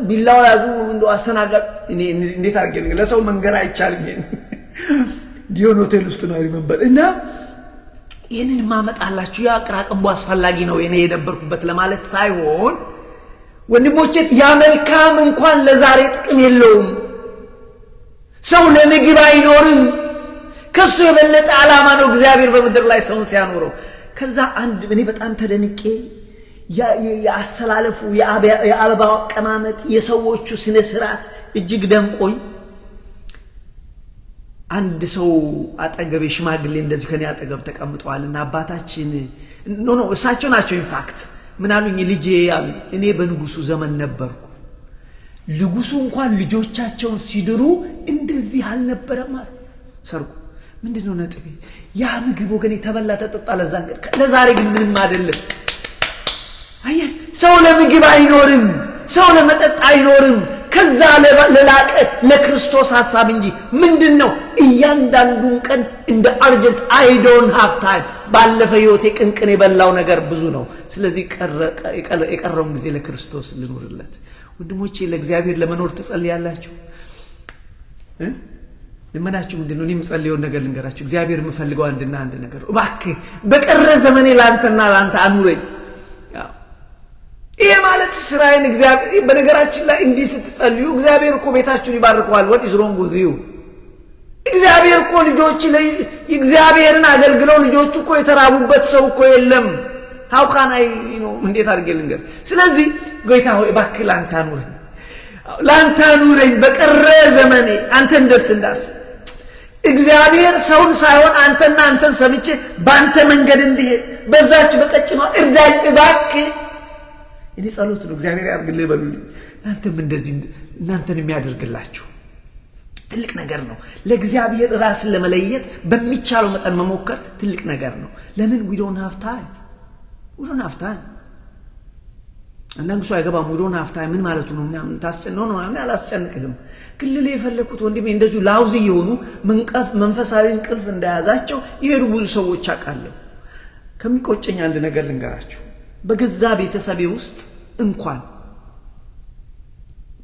A: ቢላው ያዙ እንዶ አስተናጋጅ እኔ እንዴት አድርገን ለሰው መንገር አይቻልም ዲዮን ሆቴል ውስጥ ነው ሪመምበር እና ይሄንን ማመጣላችሁ ያ ቅራቅንቦ አስፈላጊ ነው እኔ የነበርኩበት ለማለት ሳይሆን ወንድሞቼ ያ መልካም እንኳን ለዛሬ ጥቅም የለውም ሰው ለምግብ አይኖርም ከሱ የበለጠ ዓላማ ነው እግዚአብሔር በመድር ላይ ሰውን ሲያኖረው ከዛ አንድ እኔ በጣም ተደንቄ ያሰላለፉ የአበባው አቀማመጥ የሰዎቹ ስነ ስርዓት እጅግ ደንቆኝ አንድ ሰው አጠገብ ሽማግሌ እንደዚህ ከኔ አጠገብ ተቀምጧልና አባታችን ኖ እሳቸው ናቸው ኢንፋክት ምን አሉኝ ልጄ አሉ እኔ በንጉሱ ዘመን ነበርኩ ንጉሱ እንኳን ልጆቻቸውን ሲድሩ እንደዚህ አልነበረም አሉ ሰርጉ ምንድነው ነጥቤ ያ ምግብ ወገኔ ተበላ ተጠጣ ለዛሬ ግን ምንም አይደለም አየ ሰው ለምግብ አይኖርም ሰው ለመጠጥ አይኖርም ከዛ ለላቀ ለክርስቶስ ሐሳብ እንጂ ምንድነው እያንዳንዱን ቀን እንደ አርጀንት አይ ዶንት ሃቭ ታይም ባለፈ ህይወቴ ቅንቅን የበላው ነገር ብዙ ነው ስለዚህ የቀረውን ጊዜ ለክርስቶስ ልኖርለት ወንድሞቼ ለእግዚአብሔር ለመኖር ተጸልያላችሁ ለምናችሁ ምንድነው እኔ ምጸልየው ነገር ልንገራችሁ እግዚአብሔር የምፈልገው አንድና አንድ ነገር እባክህ በቀረ ዘመኔ ላንተና ላንተ አኑረኝ ይሄ ማለት ስራዬን እግዚአብሔር በነገራችን ላይ እንዲህ ስትጸልዩ እግዚአብሔር እኮ ቤታችሁን ይባርካል what is wrong with you እግዚአብሔር እኮ ልጆች እግዚአብሔርን አገልግለው ልጆቹ እኮ የተራቡበት ሰው እኮ የለም how can I እንዴት አድርጌ ልንገር ስለዚህ ጌታ ሆይ እባክህ ላንተ አኑረኝ በቀረ ዘመኔ አንተን ደስ እንዳሰኝ እግዚአብሔር ሰውን ሳይሆን አንተን ሰምቼ ባንተ መንገድ እንድሄድ በዛች በቀጭኗ እርዳኝ እባክህ እኔ ጸሎት ነው እግዚአብሔር ያርግልህ በሉልኝ እናንተም እንደዚህ እናንተን የሚያደርግላችሁ ትልቅ ነገር ነው ለእግዚአብሔር ራስን ለመለየት በሚቻለው መጠን መሞከር ትልቅ ነገር ነው ለምን we don't have time አንዳንዱ ሰው አይገባም we don't have time ምን ማለቱ ነው ምናምን ታስጨነው ነው እኔ አላስጨንቅህም ክልል የፈለኩት ወንድሜ እንደዚሁ ላውዝ ይሆኑ መንፈሳዊ እንቅልፍ እንደያዛቸው ይሄዱ ብዙ ሰዎች አቃለው ከሚቆጨኝ አንድ ነገር ልንገራችሁ በገዛ ቤተሰቤ ውስጥ እንኳን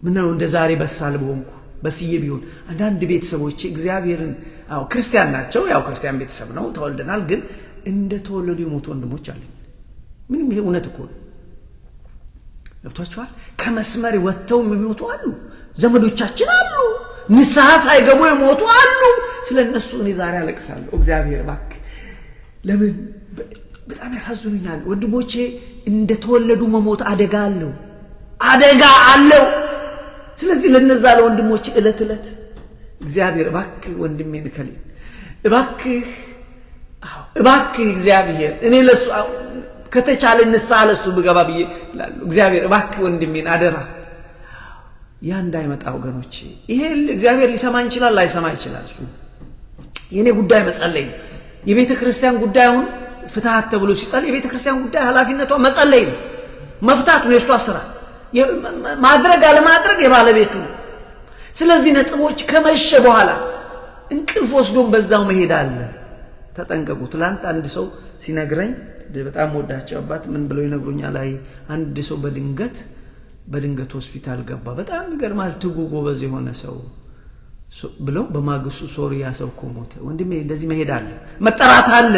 A: ምነው እንደዛሬ በሳል በሆንኩ በስዬ ቢሆን አንዳንድ ቤተሰቦች እግዚአብሔርን ክርስቲያን ናቸው ያው ክርስቲያን ቤተሰብ ነው ተወልደናል ግን እንደ ተወለዱ የሞቱ ወንድሞች አሉኝ ምንም ይሄ እውነት እኮ ለብቷቸዋል ከመስመር ወጥተው የሚሞቱ አሉ ዘመዶቻችን አሉ ንስሐ ሳይገቡ የሞቱ አሉ ስለነሱ እኔ ዛሬ አለቅሳለሁ እግዚአብሔር እባክህ ለምን በጣም ያሳዝኑኛል ወንድሞቼ እንደ ተወለዱ መሞት አደጋ አለው ስለዚህ ለነዛ ለወንድሞቼ እለት እግዚአብሔር እባክህ ወንድሜን ከሊል እባክህ እግዚአብሔር እኔ ለሱ ከተቻለ ንስሐ ለሱ ብገባ ብዬላሉ እግዚአብሔር እባክህ ወንድሜን አደራ ያ እንዳይመጣ ወገኖቼ ይሄ እግዚአብሔር ሊሰማ ይችላል ላይሰማ ይችላል እሱ የኔ ጉዳይ መጸለይ የቤተ ክርስቲያን ጉዳዩን ፍትሃት ተብሎ ሲጸልይ የቤተ ክርስቲያን ጉዳይ ኃላፊነቷ መጸለይ መፍታት ነው የሷ ስራ ማድረግ አለማድረግ የባለቤቱ ስለዚህ ነጥቦች ከመሸ በኋላ እንቅልፍ ወስዶን በዛው መሄድ አለ ተጠንቀቁ ትላንት አንድ ሰው ሲነግረኝ በጣም ወዳቸው አባት ምን ብለው ይነግሩኛል አንድ ሰው በድንገት ሆስፒታል ገባ በጣም ይገርማል ትጉ ጎበዝ የሆነ ሰው ብለው በማግስቱ ሶሪያ ሰው ሞተ ወንድሜ እንደዚህ መሄድ አለ መጠራት አለ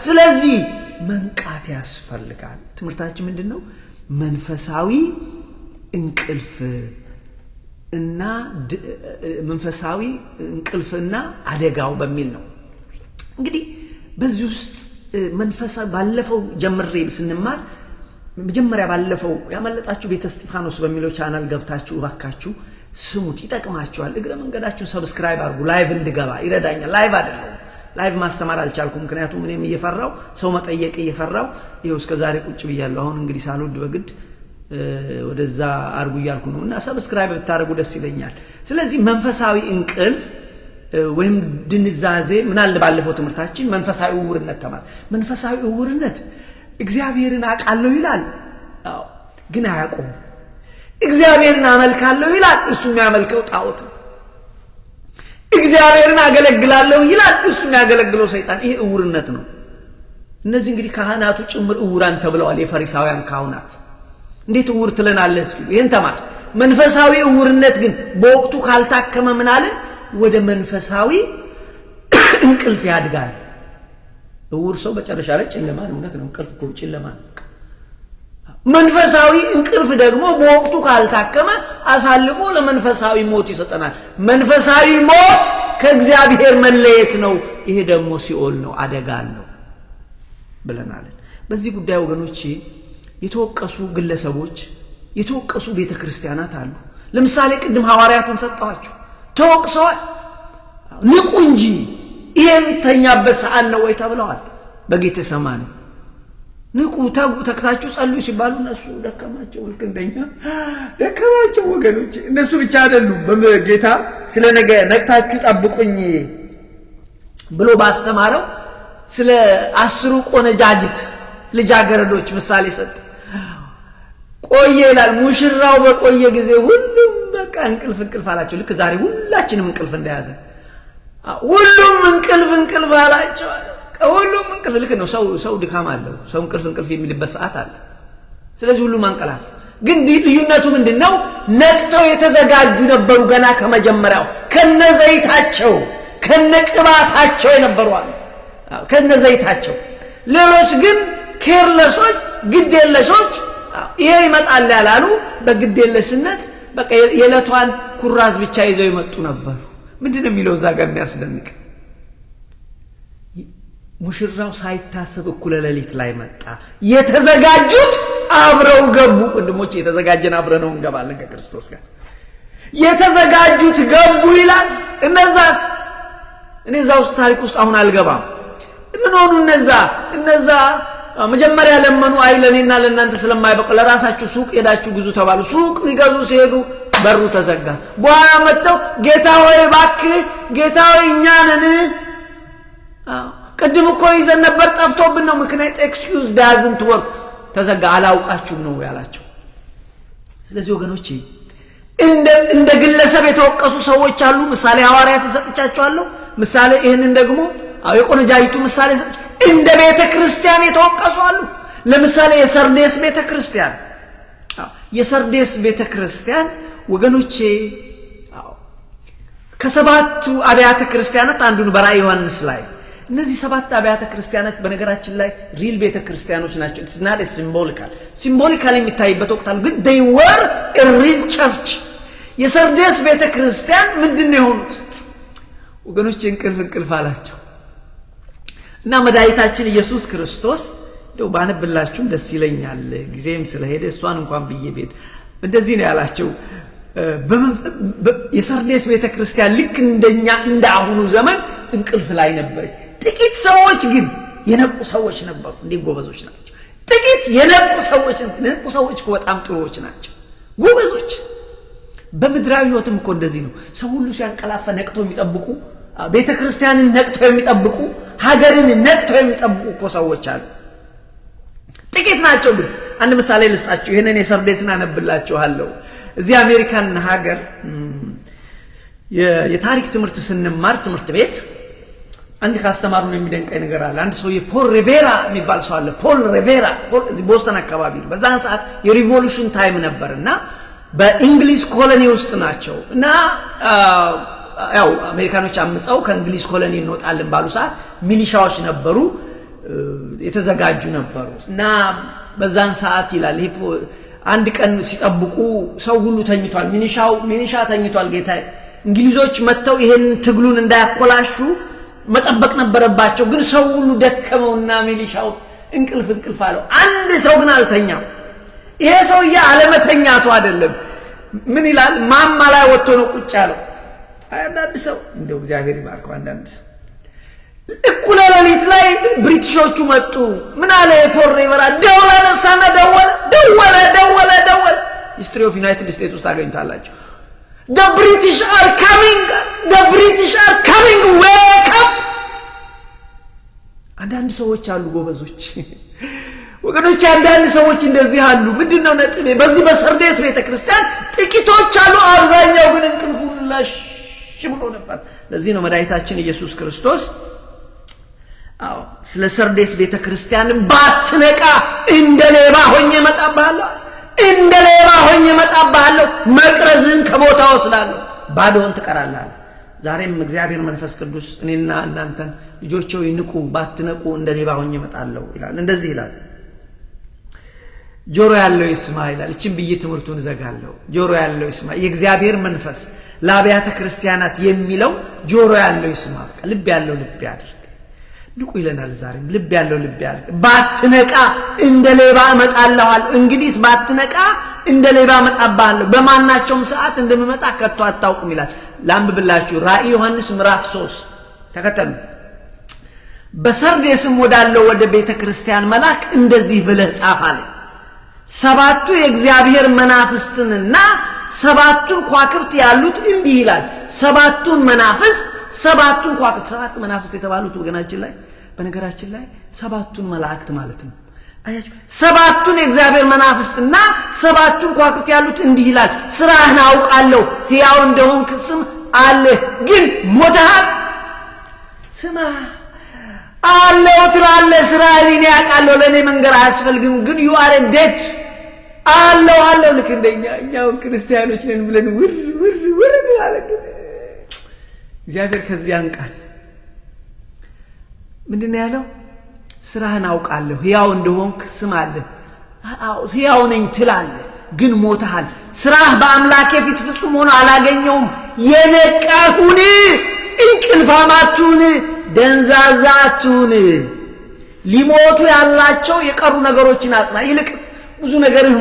A: ስለዚህ መንቃት ያስፈልጋል ትምርታችን ምንድነው መንፈሳዊ እንቅልፍና አደጋው በሚል ነው እንግዲህ በዚህ ውስጥ መንፈሳዊ ባለፈው ጀምሬ ስንማር መጀመሪያ ባለፈው ያመለጣችሁ ቤተ እስጢፋኖስ በሚለው ቻናል ገብታችሁ ባካችሁ ስሙት ይጠቅማችኋል እግረ መንገዳችሁን ሰብስክራይብ አድርጉ ላይቭ እንድገባ ይረዳኛል ላይቭ ማስተማር አልቻልኩም ምክንያቱም እኔም እየፈራው ሰው መጠየቅ እየፈራው ይሄው እስከ ዛሬ ቁጭ ብያለሁ አሁን እንግዲህ ሳልወድ በግድ ወደዛ አርጉ ይያልኩ ነውና ሰብስክራይብ ብታረጉ ደስ ይለኛል ስለዚህ መንፈሳዊ እንቅልፍ ወይም ድንዛዜ ምን አለ ባለፈው ትምርታችን መንፈሳዊ ዕውርነት ተማር መንፈሳዊ ዕውርነት እግዚአብሔርን አቃለው ይላል ግን አያቆም እግዚአብሔርን አመልካለሁ ይላል እሱ የሚያመልከው ጣዖት እግዚአብሔርን አገለግላለሁ ይላል እሱ የሚያገለግለው ሰይጣን ይሄ ዕውርነት ነው እነዚህ እንግዲህ ካህናቱ ጭምር እውራን ተብለዋል። የፈሪሳውያን ካህናት እንዴት እውር ትለናለህ እስኪ ይሄን ተማር። መንፈሳዊ እውርነት ግን በወቅቱ ካልታከመ ምን አለ ወደ መንፈሳዊ እንቅልፍ ያድጋል። እውር ሰው መጨረሻ ላይ ጨለማ ነው። እውነት ነው። እንቅልፍ እኮ ጨለማ ነው። መንፈሳዊ እንቅልፍ ደግሞ በወቅቱ ካልታከመ አሳልፎ ለመንፈሳዊ ሞት ይሰጠናል። መንፈሳዊ ሞት ከእግዚአብሔር መለየት ነው። ይሄ ደግሞ ሲኦል ነው፣ አደጋ ነው ብለናል። በዚህ ጉዳይ ወገኖቼ የተወቀሱ ግለሰቦች የተወቀሱ ቤተክርስቲያናት አሉ። ለምሳሌ ቅድም ሐዋርያትን ሰጣቸው ተወቅሰዋል። ንቁ እንጂ ይሄ የሚተኛበት ሰዓት ነው ወይ ተብለዋል። በጌቴሰማኒ ንቁ ተክታችሁ ጸልዩ ሲባሉ እነሱ ደከማቸው። ልክ እንደኛ ደከማቸው ወገኖቼ። እነሱ ብቻ አይደሉም። በጌታ ስለ ነገ ነቅታችሁ ጠብቁኝ ብሎ ባስተማረው ስለ 10 ቆነጃጅት ልጃገረዶች ምሳሌ ሰጠ። ቆየ ይላል። ሙሽራው በቆየ ጊዜ ሁሉም በቃ እንቅልፍ አላቸው። ልክ ዛሬ ሁላችንም እንቅልፍ እንደያዘ ሁሉም እንቅልፍ አላቸው። ሁሉም እንቅልፍ ልክ ነው። ሰው ድካም አለው። ሰው እንቅልፍ የሚልበት ሰዓት አለ። ስለዚህ ሁሉም አንቀላፍ። ግን ልዩነቱ ምንድነው? ነቅተው የተዘጋጁ ነበሩ። ገና ከመጀመሪያው ከነዘይታቸው ከነቅባታቸው የነበሩ አሉ። ከነዘይታቸው። ሌሎች ግን ኬርለሶች ግዴለሾች ይሄ ይመጣል ያላሉ በግዴለሽነት በቃ የዕለቷን ኩራዝ ብቻ ይዘው ይመጡ ነበሩ። ምንድነው የሚለው እዛ ጋር የሚያስደንቅ? ሙሽራው ሳይታሰብ እኩለ ሌሊት ላይ መጣ። የተዘጋጁት አብረው ገቡ። ወንድሞቼ የተዘጋጀን አብረነው እንገባለን ከክርስቶስ ጋር። የተዘጋጁት ገቡ ይላል። እነዛስ እኔ እዛ ውስጥ ታሪክ ውስጥ አሁን አልገባም። ምን ሆኑ እነዛ መጀመሪያ ለመኑ። አይ ለኔና ለእናንተ ስለማይበቃ ለራሳችሁ ሱቅ ሄዳችሁ ግዙ ተባሉ። ሱቅ ሊገዙ ሲሄዱ በሩ ተዘጋ። በኋላ መጥተው ጌታ ሆይ እባክህ ጌታ ሆይ እኛ ነን ቅድም እኮ ይዘን ነበር ጠፍቶብን ነው። ምክንያት ኤክስኪውዝ ዳዝንት ወርክ ተዘጋ። አላውቃችሁም ነው ያላቸው። ስለዚህ ወገኖቼ እንደ ግለሰብ የተወቀሱ ሰዎች አሉ። ምሳሌ ሐዋርያት ተሰጥቻቸዋለሁ። ምሳሌ ይሄንን ደግሞ የቆነጃይቱ ምሳሌ ሰጥቻ እንደ ቤተ ክርስቲያን የተወቀሱ አሉ። ለምሳሌ የሰርዴስ ቤተ ክርስቲያን ወገኖቼ ከሰባቱ አብያተ ክርስቲያናት አንዱን በራእየ ዮሐንስ ላይ እነዚህ 7 አብያተ ክርስቲያናት በነገራችን ላይ ሪል ቤተ ክርስቲያኖች ናቸው። it's not a symbolical የሚታይበት ወቅት አለ። ግን they were a real church። የሰርዴስ ቤተ ክርስቲያን ምንድነው የሆኑት ወገኖቼ? እንቅልፍ አላቸው። እና መድኃኒታችን ኢየሱስ ክርስቶስ እንደው ባነብላችሁም ደስ ይለኛል፣ ጊዜም ስለሄደ እሷን እንኳን ብዬ ቤት እንደዚህ ነው ያላቸው። የሰርዴስ ቤተ ክርስቲያን ልክ እንደኛ እንደ አሁኑ ዘመን እንቅልፍ ላይ ነበረች። ጥቂት ሰዎች ግን የነቁ ሰዎች ነበሩ። እንዴ ጎበዞች ናቸው። ጥቂት የነቁ ሰዎች እኮ በጣም ጥሩዎች ናቸው፣ ጎበዞች። በምድራዊ ህይወትም እኮ እንደዚህ ነው። ሰው ሁሉ ሲያንቀላፋ ነቅተው የሚጠብቁ፣ ቤተ ክርስቲያንን ነቅተው የሚጠብቁ፣ ሀገርን ነቅተው የሚጠብቁ እኮ ሰዎች አሉ። ጥቂት ናቸው። ግን አንድ ምሳሌ ልስጣችሁ። ይሄንን የሰርዴስን አነብላችኋለሁ። እዚህ አሜሪካን ሀገር የታሪክ ትምህርት ስንማር ትምህርት ቤት አንድ ካስተማሩን የሚደንቀኝ ነገር አለ። አንድ ሰው ፖል ሪቬራ የሚባል ሰው አለ። ፖል ሪቬራ እዚህ ቦስተን አካባቢ ነው። በዛን ሰዓት የሪቮሉሽን ታይም ነበርና በእንግሊዝ ኮሎኒ ውስጥ ናቸው እና ያው አሜሪካኖች አምፀው ከእንግሊዝ ኮሎኒ እንወጣለን ባሉ ሰዓት ሚሊሻዎች ነበሩ፣ የተዘጋጁ ነበሩ እና በዛን ሰዓት ይላል አንድ ቀን ሲጠብቁ ሰው ሁሉ ተኝቷል። ሚሊሻ ተኝቷል። ጌታ እንግሊዞች መተው ይሄን ትግሉን እንዳያኮላሹ መጠበቅ ነበረባቸው። ግን ሰው ሁሉ ደከመውና ሚሊሻው እንቅልፍ አለው። አንድ ሰው ግን አልተኛም። ይሄ ሰውዬ አለመተኛቱ አይደለም። ምን ይላል? ማማ ላይ ወጥቶ ነው ቁጭ ያለው። አንዳንድ ሰው እንደው እግዚአብሔር ይባርከው። አንዳንድ ሰው እኩለ ሌሊት ላይ ብሪቲሾቹ መጡ። ምን አለ ፖል ሪቬራ? ደወለ፣ ነሳና ደወለ። ሂስትሪ ኦፍ ዩናይትድ ስቴትስ ውስጥ አገኝታላችሁ። the British are coming wake up። አንዳንድ ሰዎች አሉ ጎበዞች ወገኖች፣ አንዳንድ ሰዎች እንደዚህ አሉ። ምንድነው ነጥቤ? በዚህ በሰርዴስ ቤተክርስቲያን ጥቂቶች አሉ፣ አብዛኛው ግን እንቅልፉን ላሽ ብሎ ነበር። ለዚህ ነው መድኃኒታችን ኢየሱስ ክርስቶስ አዎ ስለ ሰርዴስ ቤተክርስቲያን ባትነቃ እንደ ሌባ ሆኜ መጣብሃለሁ እንደ ሌባ ሆኜ መጣብሃለሁ መቅረዝን ከቦታው ወስዳለሁ ባዶን ትቀራለህ ዛሬም እግዚአብሔር መንፈስ ቅዱስ እኔና እናንተን ልጆቼ ይንቁ ባትነቁ እንደ ሌባ ሆኜ መጣለሁ ይላል እንደዚህ ይላል ጆሮ ያለው ይስማ ይላል እቺን ብዬ ትምርቱን ዘጋለሁ ጆሮ ያለው ይስማ የእግዚአብሔር መንፈስ ለአብያተ ክርስቲያናት የሚለው ጆሮ ያለው ይስማ ልብ ያለው ልብ ያድርግ ንቁ ይለናል ዛሬም ልብ ያለው ልብ ያድርግ ባትነቃ እንደ ሌባ መጣለዋል እንግዲህስ ባትነቃ እንደ ሌባ መጣባለሁ በማናቸውም ሰዓት እንደምመጣ ከቶ አታውቁም ይላል ላምብላችሁ ራእይ ዮሐንስ ምዕራፍ 3 ተከተሉ በሰርዴስም ወዳለው ወደ ቤተክርስቲያን መልአክ እንደዚህ ብለህ ጻፍ አለ ሰባቱ የእግዚአብሔር መናፍስትና ሰባቱን ኳክብት ያሉት እንዲህ ይላል ሰባቱን መናፍስት ሰባቱን ኳክብት ሰባት መናፍስት የተባሉት ወገናችን ላይ በነገራችን ላይ ሰባቱን መላእክት ማለት ነው አያችሁ ሰባቱን የእግዚአብሔር መናፍስትና ሰባቱን ኳክብት ያሉት እንዲህ ይላል ስራህን አውቃለሁ ሕያው እንደሆንክ ስም አለ ግን ሞተሃል ስማ አለው ትላለህ ስራህን ያውቃለሁ ለኔ መንገር አያስፈልግም ግን you are dead አለው ልክ እንደኛ እኛው ክርስቲያኖች ነን ብለን ውር እንላለን እግዚአብሔር ከዚህ ያንቃል ምንድነው ያለው ስራህን አውቃለሁ ሕያው እንደሆንክ ስም አለ ሕያው ነኝ ትላለህ ግን ሞተሃል ስራህ በአምላኬ ፊት ፍጹም ሆኖ አላገኘውም የነቃሁን እንቅልፋማቱን ደንዛዛቱን ሊሞቱ ያላቸው የቀሩ ነገሮችን አጽና ይልቅስ ብዙ ነገርህ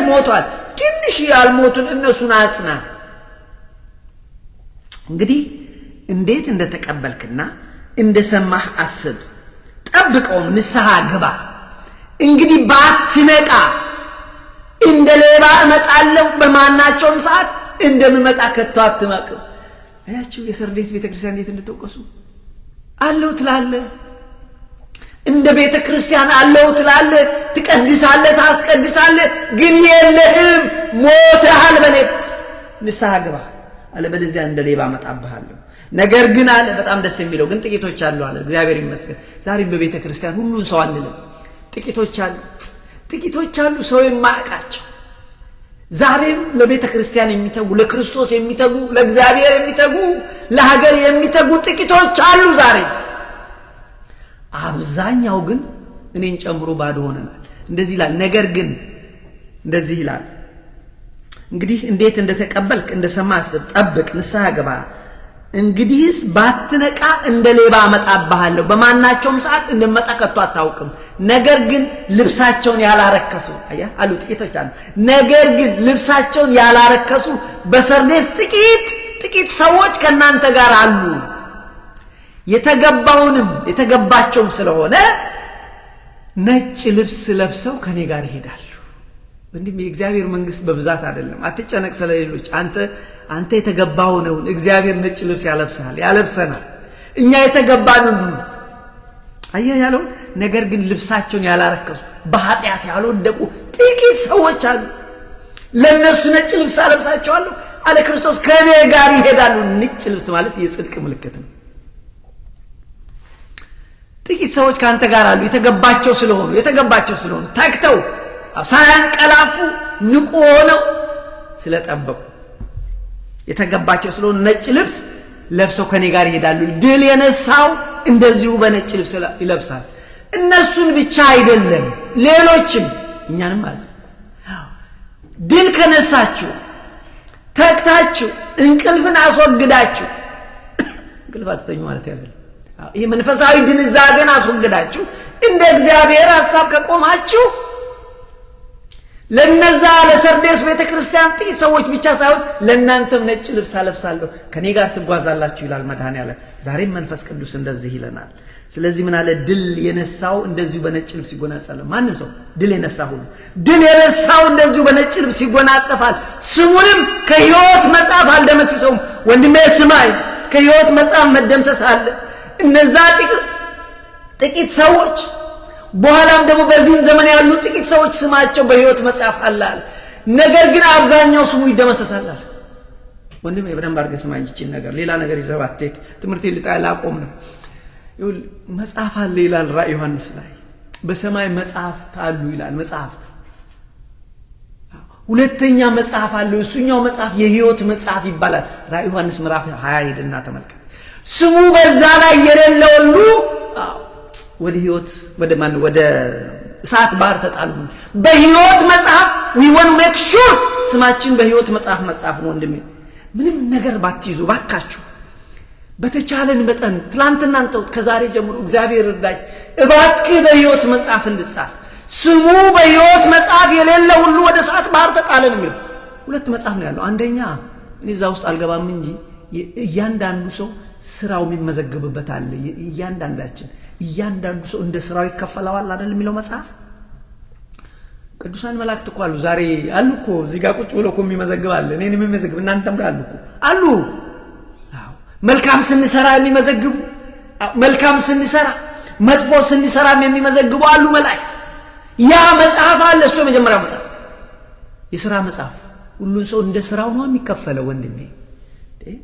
A: ሞቷል ትንሽ ያልሞቱን እነሱን አጽና እንግዲህ እንዴት እንደተቀበልክና እንደሰማህ አስብ ጠብቀው ንስሐ ግባ እንግዲህ ባትነቃ እንደ ሌባ እመጣለሁ በማናቸውም ሰዓት እንደምመጣ ከቶ አትመቅም አያችሁ የሰርዴስ ቤተክርስቲያን እንዴት እንደተወቀሱ አለው ትላለህ እንደ ቤተክርስቲያን አለው ትላለህ ትቀድሳለህ ታስቀድሳለህ ግን የለህም ሞተሃል በኔት ንስሐ ግባ አለበለዚያ እንደ ሌባ እመጣብሃለሁ ነገር ግን አለ በጣም ደስ የሚለው ግን ጥቂቶች አሉ አለ እግዚአብሔር ይመስገን ዛሬም በቤተክርስቲያን ሁሉን ሰው አንልም ጥቂቶች አሉ ሰው የማያውቃቸው ዛሬም ለቤተክርስቲያን የሚተጉ ለክርስቶስ የሚተጉ ለእግዚአብሔር የሚተጉ ለሀገር የሚተጉ ጥቂቶች አሉ ዛሬ አብዛኛው ግን እኔን ጨምሮ ባዶ ሆነናል እንደዚህ ይላል ነገር ግን እንደዚህ ይላል እንግዲህ እንዴት እንደተቀበልክ እንደሰማህ አስብ ጠብቅ ንስሐ ግባ እንግዲህስ ባትነቃ እንደ ሌባ እመጣብሃለሁ በማናቸውም ሰዓት እንደምመጣ ከቶ አታውቅም ነገር ግን ልብሳቸውን ያላረከሱ አያ አሉ ጥቂቶች አሉ ነገር ግን ልብሳቸውን ያላረከሱ በሰርዴስ ጥቂት ሰዎች ከናንተ ጋር አሉ የተገባቸውም ስለሆነ ነጭ ልብስ ለብሰው ከኔ ጋር ይሄዳሉ እንዲህ የእግዚአብሔር መንግስት በብዛት አይደለም አትጨነቅ ስለሌሎች አንተ የተገባው ነው እግዚአብሔር ነጭ ልብስ ያለብሰናል እኛ የተገባነው አያ ያለው ነገር ግን ልብሳቸውን ያላረከሱ በኃጢአት ያልወደቁ ጥቂት ሰዎች አሉ ለነሱ ነጭ ልብስ አለብሳቸዋለሁ አለ ክርስቶስ ከኔ ጋር ይሄዳሉ ነጭ ልብስ ማለት የጽድቅ ምልክት ነው ጥቂት ሰዎች ካንተ ጋር አሉ የተገባቸው ስለሆኑ ታክተው ሳያንቀላፉ ንቁ ሆነው ስለጠበቁ የተገባቸው ስለሆኑ ነጭ ልብስ ለብሰው ከኔ ጋር ይሄዳሉ ድል የነሳው እንደዚሁ በነጭ ልብስ ይለብሳል እነሱን ብቻ አይደለም ሌሎችም እኛንም ማለት ድል ከነሳችሁ ተክታችሁ እንቅልፍን አስወግዳችሁ እንቅልፍ ተኙ ማለት አይደለም ይሄ መንፈሳዊ ድንዛዜን አስወግዳችሁ እንደ እግዚአብሔር ሐሳብ ከቆማችሁ ለነዛ ለሰርዴስ ቤተክርስቲያን ጥቂት ሰዎች ብቻ ሳይሆን ለእናንተም ነጭ ልብስ አለብሳለሁ ከኔ ጋር ትጓዛላችሁ ይላል መድኃኔዓለም ዛሬም መንፈስ ቅዱስ እንደዚህ ይለናል ስለዚህ ምን አለ ድል የነሳው እንደዚሁ በነጭ ልብስ ይጎናጸፋል ማንም ሰው ድል የነሳው እንደዚሁ በነጭ ልብስ ይጎናጸፋል ስሙንም ከሕይወት መጽሐፍ አልደመሰሰውም ወንድሜ ስማይ ከሕይወት መጽሐፍ መደምሰስ አለ እነዛ ጥቂት ሰዎች በኋላም ደግሞ በዚህም ዘመን ያሉ ጥቂት ሰዎች ስማቸው በሕይወት መጽሐፍ አለ ነገር ግን አብዛኛው ስሙ ይደመሰሳል ወንድሜ በደንብ አድርገህ ስማኝ ይችላል ነገር ሌላ ነገር ይዘባትክ ትምርቴ ልጣላ አቆም ነው ይሁን መጽሐፍ አለ ይላል ራዕይ ዮሐንስ ላይ በሰማይ መጽሐፍት አሉ ይላል መጽሐፍት ሁለተኛ መጽሐፍ አለ እሱኛው መጽሐፍ የሕይወት መጽሐፍ ይባላል ራዕይ ዮሐንስ ምዕራፍ 20 ሄድና ተመልከት ስሙ በዛ ላይ የሌለ ሁሉ ወደ ሕይወት ወደ እሳት ባህር ተጣሉ በሕይወት መጽሐፍ we want to make sure ስማችን በሕይወት መጽሐፍ ነው ወንድሜ ምንም ነገር ባትይዙ ባካችሁ በተቻለን መጠን ትላንትና አንተው ከዛሬ ጀምሮ እግዚአብሔር እርዳኝ እባክህ በሕይወት መጽሐፍ እንድጻፍ ስሙ በሕይወት መጽሐፍ የሌለ ሁሉ ወደ እሳት ባህር ተጣለ ነው የሚለው ሁለት መጽሐፍ ነው ያለው አንደኛ እኔ እዛ ውስጥ አልገባም እንጂ እያንዳንዱ ሰው ስራው የሚመዘግብበት አለ እያንዳንዱ ሰው እንደ ስራው ይከፈላል አይደል የሚለው መጽሐፍ ቅዱሳን መላእክት እኮ አሉ ዛሬ አሉ እኮ እዚህ ጋር ቁጭ ብሎ እኮ የሚመዘግብ አለ እኔንም የሚመዘግብ እናንተም ጋር አሉ መልካም ስንሰራ የሚመዘግቡ መልካም ስንሰራ መጥፎ ስንሰራም የሚመዘግቡ አሉ መላእክት ያ መጽሐፍ አለ እሱ የመጀመሪያው መጽሐፍ የሥራ መጽሐፍ ሁሉን ሰው እንደ ስራው ነው የሚከፈለው ወንድሜ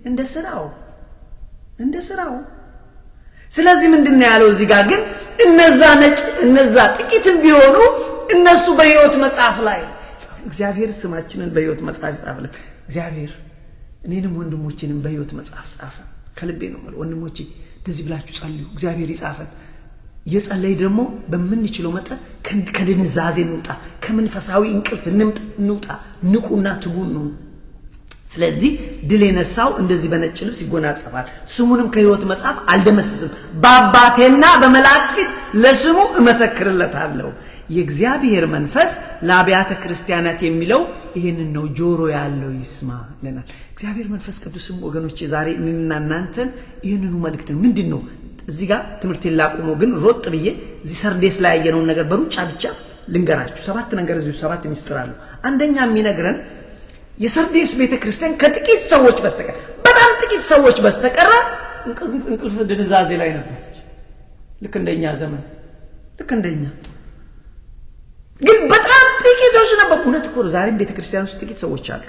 A: እንደ ስራው ስለዚህ ምንድነው ያለው እዚህ ጋር ግን እነዛ ጥቂትም ቢሆኑ እነሱ በሕይወት መጽሐፍ ላይ እግዚአብሔር ስማችንን በሕይወት መጽሐፍ ይጻፈልን እግዚአብሔር እኔንም ወንድሞቼንም በሕይወት መጽሐፍ ጻፈ ከልቤ ነው ማለት ወንድሞቼ እንደዚህ ብላችሁ ጸልዩ እግዚአብሔር ይጻፈን የጸለይ ደግሞ በመንችለው መጠን ከድንዛዜ እንውጣ ከመንፈሳዊ እንቅልፍ እንውጣ ንቁና ትጉን ነው ስለዚህ ድል የነሳው እንደዚህ በነጭ ልብስ ይጎናጸፋል ስሙንም ከሕይወት መጽሐፍ አልደመስስም በአባቴና በመላእክት ፊት ለስሙ እመሰክርለታለሁ የእግዚአብሔር መንፈስ ለአብያተ ክርስቲያናት የሚለው ይሄንን ነው ጆሮ ያለው ይስማ ለናል እግዚአብሔር መንፈስ ቅዱስም ወገኖቼ ዛሬ እኔና እናንተን ይሄንኑ መልእክት ምንድነው እዚህ ጋር ትምህርት ይላቁሞ ግን ሮጥ ብዬ እዚህ ሰርዴስ ላይ ያየነው ነገር በሩጫ ብቻ ልንገራችሁ ሰባት ነገር እዚህ ሰባት ሚስጥር አሉ አንደኛ የሚነግረን የሰርዴስ ቤተክርስቲያን ከጥቂት ሰዎች በስተቀር በጣም ጥቂት ሰዎች በስተቀር እንቅልፍ ድንዛዜ ላይ ነበረች ልክ እንደኛ ዘመን ልክ እንደኛ ግን በጣም ጥቂቶች ነበሩ እውነት እኮ ዛሬም ቤተክርስቲያን ውስጥ ጥቂት ሰዎች አሉ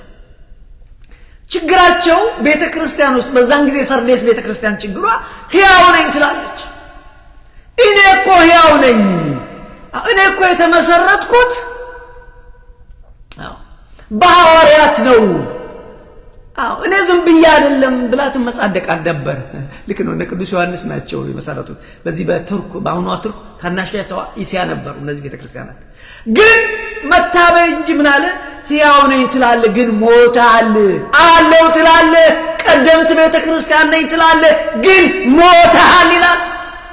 A: ችግራቸው ቤተክርስቲያን ውስጥ በዛን ጊዜ ሰርዴስ ቤተክርስቲያን ችግሯ ሕያው ነኝ ትላለች እኔ እኮ ሕያው ነኝ እኔ እኮ የተመሰረትኩት በሐዋርያት ነው እኔ ዝም ብዬ አይደለም ብላት መጻደቅ አልነበር ልክ ነው እነ ቅዱስ ዮሐንስ ናቸው የመሰረቱት በዚህ በቱርክ በአሁኗ ቱርክ ታናሽቷ እስያ ነበሩ እነዚህ ቤተክርስቲያናት ግን መታበይ እንጂ ምን አለ ሕያው ነኝ ትላለህ ግን ሞታል አለው ትላለህ ቀደምት ቤተክርስቲያን ነኝ ትላለህ ግን ሞታል ይላል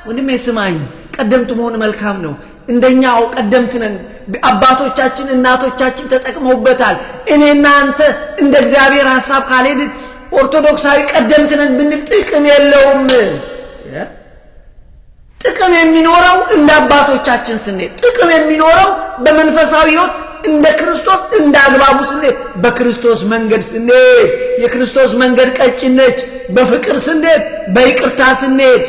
A: ወንድሜ ስማኝ ቀደምት መሆን መልካም ነው እንደኛው ቀደምት ነን አባቶቻችን እናቶቻችን ተጠቅመውበታል እኔና አንተ እንደ እግዚአብሔር ሐሳብ ካልሄድን ኦርቶዶክሳዊ ቀደምት ነን ብንል ጥቅም የለውም ጥቅም የሚኖረው እንደ አባቶቻችን ስንሄድ ጥቅም የሚኖረው በመንፈሳዊ ሕይወት እንደ ክርስቶስ እንዳግባቡ ስንሄድ በክርስቶስ መንገድ ስንሄድ የክርስቶስ መንገድ ቀጭን ነች በፍቅር ስንሄድ በይቅርታ ስንሄድ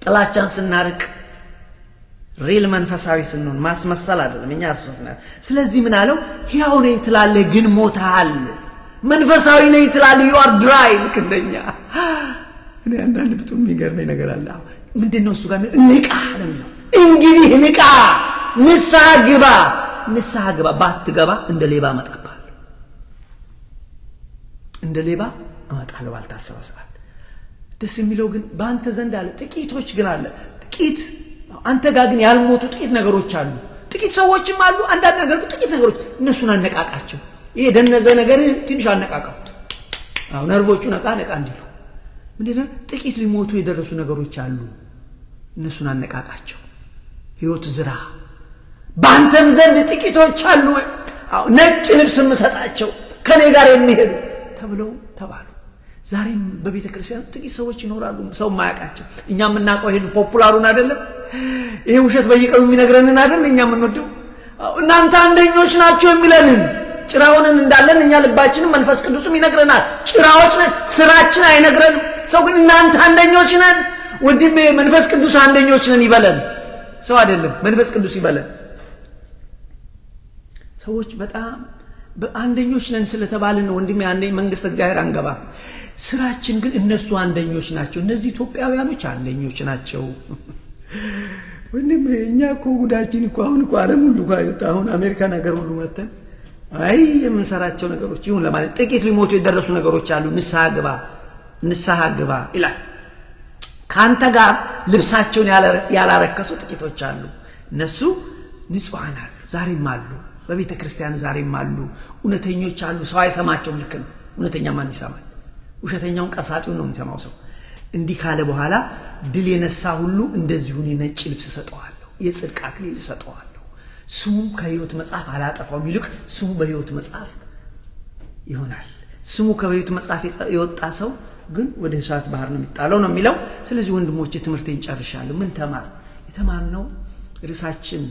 A: ጥላቻን ስናርቅ ሪል መንፈሳዊ ስንሆን ማስመሰል አይደለም እኛ አስመስናል ስለዚህ ምን አለው ሕያው ነኝ ትላለህ ግን ሞታል መንፈሳዊ ነኝ ትላለህ you are dry እንደኛ እኔ አንዳንድ በጣም የሚገርመኝ ነገር አለ ምንድነው እሱ ጋር ንቃ ነው እንግዲህ ንስሐ ግባ ባትገባ እንደ ሌባ አመጣለሁ ባልታሰበ ሰዓት ደስ የሚለው ግን በአንተ ዘንድ አለ ጥቂቶች ግን አለ ጥቂት አንተ ጋር ግን ያልሞቱ ጥቂት ነገሮች አሉ ጥቂት ሰዎችም አሉ አንዳንድ ነገር ጥቂት ነገሮች እነሱን አነቃቃቸው ይሄ ደነዘ ነገር ትንሽ አነቃቃው ነርቮቹ ነቃ እንዲሉ ምንድነው ጥቂት ሊሞቱ የደረሱ ነገሮች አሉ እነሱን አነቃቃቸው ሕይወት ዝራ ባንተም ዘንድ ጥቂቶች አሉ ነጭ ልብስ መስጣቸው ከኔ ጋር የሚሄዱ ተብለው ተባሉ ዛሬም በቤተ ክርስቲያን ጥቂት ሰዎች ይኖራሉ ሰው ማያቃቸው እኛም እናቀው ይሄን ፖፑላሩን አይደለም ይሄ ውሸት በየቀኑ የሚነግረንን አይደል እኛም እንወደው እናንተ አንደኞች ናችሁ የሚለንን ጭራውንን እንዳለን እኛ ልባችንን መንፈስ ቅዱስም ይነግረናል ጭራዎች ነን ስራችን አይነግረንም ሰው ግን እናንተ አንደኞች ነን ወንድሜ መንፈስ ቅዱስ አንደኞች ነን ይበለን ሰው አይደለም መንፈስ ቅዱስ ይበለን ሰዎች በጣም በአንደኞች ነን ስለተባልን ወንድሜ አንደኛ መንግስት እግዚአብሔር አንገባ ስራችን ግን እነሱ አንደኞች ናቸው እነዚህ ኢትዮጵያውያኖች አንደኞች ናቸው ወንድሜ እኛ እኮ ጉዳችን እኮ አሁን እኮ ዓለም ሁሉ አሁን አሜሪካ ነገር ሁሉ መተን አይ የምንሰራቸው ነገሮች ይሁን ለማለት ጥቂት ሊሞቱ የደረሱ ነገሮች አሉ ንስሐ ግባ ይላል ካንተ ጋር ልብሳቸውን ያላረከሱ ጥቂቶች አሉ እነሱ ንጹሃን አሉ ዛሬም አሉ በቤተ ክርስቲያን ዛሬም አሉ እውነተኞች አሉ ሰው አይሰማቸውም ልክ ነው እውነተኛ ማን ይሰማል ውሸተኛውን ቀሳጢውን ነው የሚሰማው ሰው እንዲህ ካለ በኋላ ድል የነሳ ሁሉ እንደዚሁ ነጭ ልብስ ሰጠዋለሁ የጽድቅ አክሊል ሰጠዋለሁ ስሙ ከሕይወት መጽሐፍ አላጠፋውም ይልቅ ስሙ በሕይወት መጽሐፍ ይሆናል ስሙ ከሕይወት መጽሐፍ የወጣ ሰው ግን ወደ እሳት ባህር ነው የሚጣለው ነው የሚለው ስለዚህ ወንድሞቼ ትምህርቴን ጨርሻለሁ ምን ተማር የተማርነው ርሳችን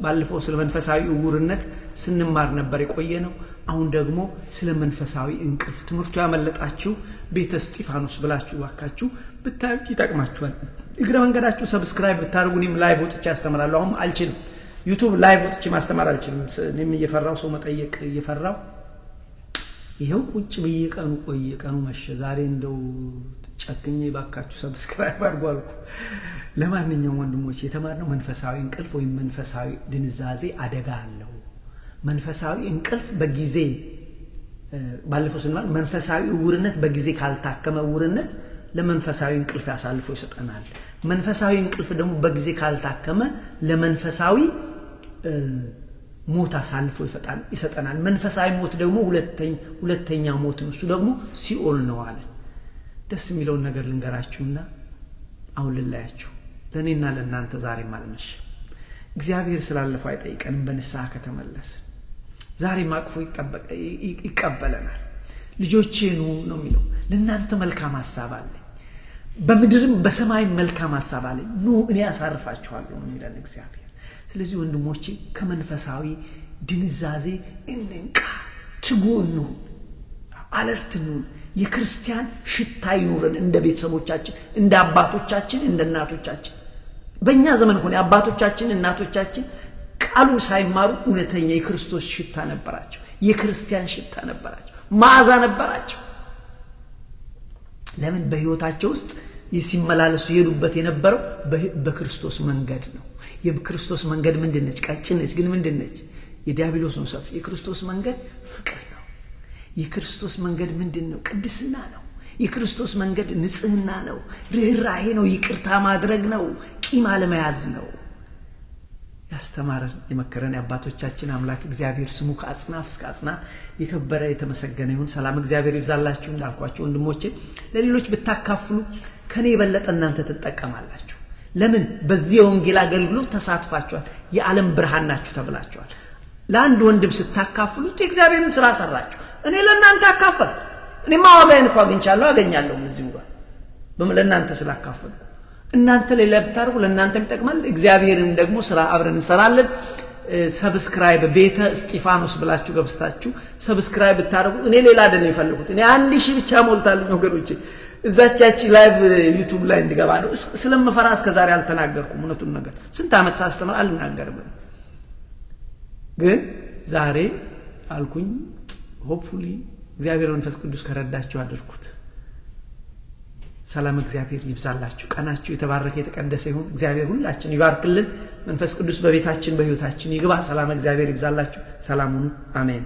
A: ባለፈው ስለ መንፈሳዊ ዕውርነት ስንማር ነበር የቆየነው አሁን ደግሞ ስለ መንፈሳዊ እንቅልፍ ትምህርቱ ያመለጣችሁ ቤተ እስጢፋኖስ ብላችሁ ዋካችሁ ብታዩት ይጠቅማችኋል እግረ መንገዳችሁ ሰብስክራይብ ብታርጉኝም ላይቭ ወጥቼ አስተምራለሁ አሁን አልችልም ዩቲዩብ ላይቭ ወጥቼ ማስተማር አልችልም እኔም እየፈራው ሰው መጠየቅ እየፈራው ይሄው ቁጭ በየቀኑ መሸ ዛሬ እንደው ጨክኜ ባካችሁ ሰብስክራይብ አድርጓልኩ ለማንኛውም ወንድሞቼ የተማርነው መንፈሳዊ እንቅልፍ ወይ መንፈሳዊ ድንዛዜ አደጋ አለው መንፈሳዊ እንቅልፍ በጊዜ ባለፈው ስንማር መንፈሳዊ ዕውርነት በጊዜ ካልታከመ ዕውርነት ለመንፈሳዊ እንቅልፍ ያሳልፎ ይሰጠናል መንፈሳዊ እንቅልፍ ደግሞ በጊዜ ካልታከመ ለመንፈሳዊ ሞት አሳልፎ ይሰጠናል መንፈሳዊ ሞት ደግሞ ሁለተኛ ሞት ነው እሱ ደግሞ ሲኦል ነው አለ ደስ የሚለው ነገር ልንገራችሁና አሁን ልላያችሁ ለኔና ለእናንተ ዛሬ ማልመሽ እግዚአብሔር ስላለፈው አይጠይቀንም በንስሐ ከተመለስ ዛሬ ማቅፎ ይቀበለናል ልጆቼ ነው የሚለው ለእናንተ መልካም ሐሳብ አለ በምድርም በሰማይ መልካም ሐሳብ አለ ኑ እኔ አሳርፋችኋለሁ ነው የሚለን እግዚአብሔር ስለዚህ ወንድሞቼ ከመንፈሳዊ ድንዛዜ እንንቃ ትጉኑ አለርትኑ የክርስቲያን ሽታ ይኑረን እንደ ቤተሰቦቻችን እንደ አባቶቻችን እንደ እናቶቻችን በእኛ ዘመን ሆነ አባቶቻችን እናቶቻችን ቃሉን ሳይማሩ እውነተኛ የክርስቶስ ሽታ ነበራቸው የክርስቲያን ሽታ ነበራቸው ማዛ ነበራቸው ለምን በህይወታቸው ውስጥ ሲመላለሱ ይሄዱበት የነበረው በክርስቶስ መንገድ ነው የክርስቶስ መንገድ ምንድነች ቀጭነች ግን ምንድነች የዲያብሎስ ነው ሰፊ የክርስቶስ መንገድ ፍቅር ነው የክርስቶስ መንገድ ምንድነው ቅድስና ነው የክርስቶስ መንገድ ንጽህና ነው ርህራሄ ነው ይቅርታ ማድረግ ነው ቂም አለመያዝ ነው ያስተማረን የመከረን አባቶቻችን አምላክ እግዚአብሔር ስሙ ከአጽናፍ እስከ አጽናፍ የከበረ የተመሰገነ ይሁን ሰላም እግዚአብሔር ይብዛላችሁ እንዳልኳችሁ ወንድሞቼ ለሌሎች ብታካፍሉ ከኔ የበለጠ እናንተ ተጠቀማላችሁ ለምን በዚህ ወንጌል አገልግሎት ተሳትፋችኋል የዓለም ብርሃን ናችሁ ተብላችኋል ለአንድ ወንድም ስታካፍሉት የእግዚአብሔርን ስራ ሰራችሁ እኔ ለእናንተ አካፈል እኔ ማዋጋዬን እንኳን አገኛለሁ እዚሁ ጋር ለእናንተ ስላካፈሉ እናንተ ሌላ ብታርጉ ለእናንተም ይጠቅማል እግዚአብሔርን ደግሞ ስራ አብረን እንሰራለን ሰብስክራይብ ቤተ እስጢፋኖስ ብላችሁ ገብስታችሁ ሰብስክራይብ ብታርጉ እኔ ሌላ አይደለም ይፈልጉት እኔ 1000 ብቻ ሞልታለሁ ወገኖቼ እዛቻቺ ላይቭ ዩቲዩብ ላይ እንድገባ ነው ስለምፈራ እስከ ዛሬ አልተናገርኩም እውነቱን ነገር ስንት አመት ሳስተምር አልናገርም ግን ዛሬ አልኩኝ ሆፕፉሊ እግዚአብሔር መንፈስ ቅዱስ ከረዳችሁ አድርኩት ሰላም እግዚአብሔር ይብዛላችሁ ቀናችሁ የተባረከ የተቀደሰ ይሁን እግዚአብሔር ሁላችን ይባርክልን መንፈስ ቅዱስ በቤታችን በህይወታችን ይግባ ሰላም እግዚአብሔር ይብዛላችሁ ሰላሙን አሜን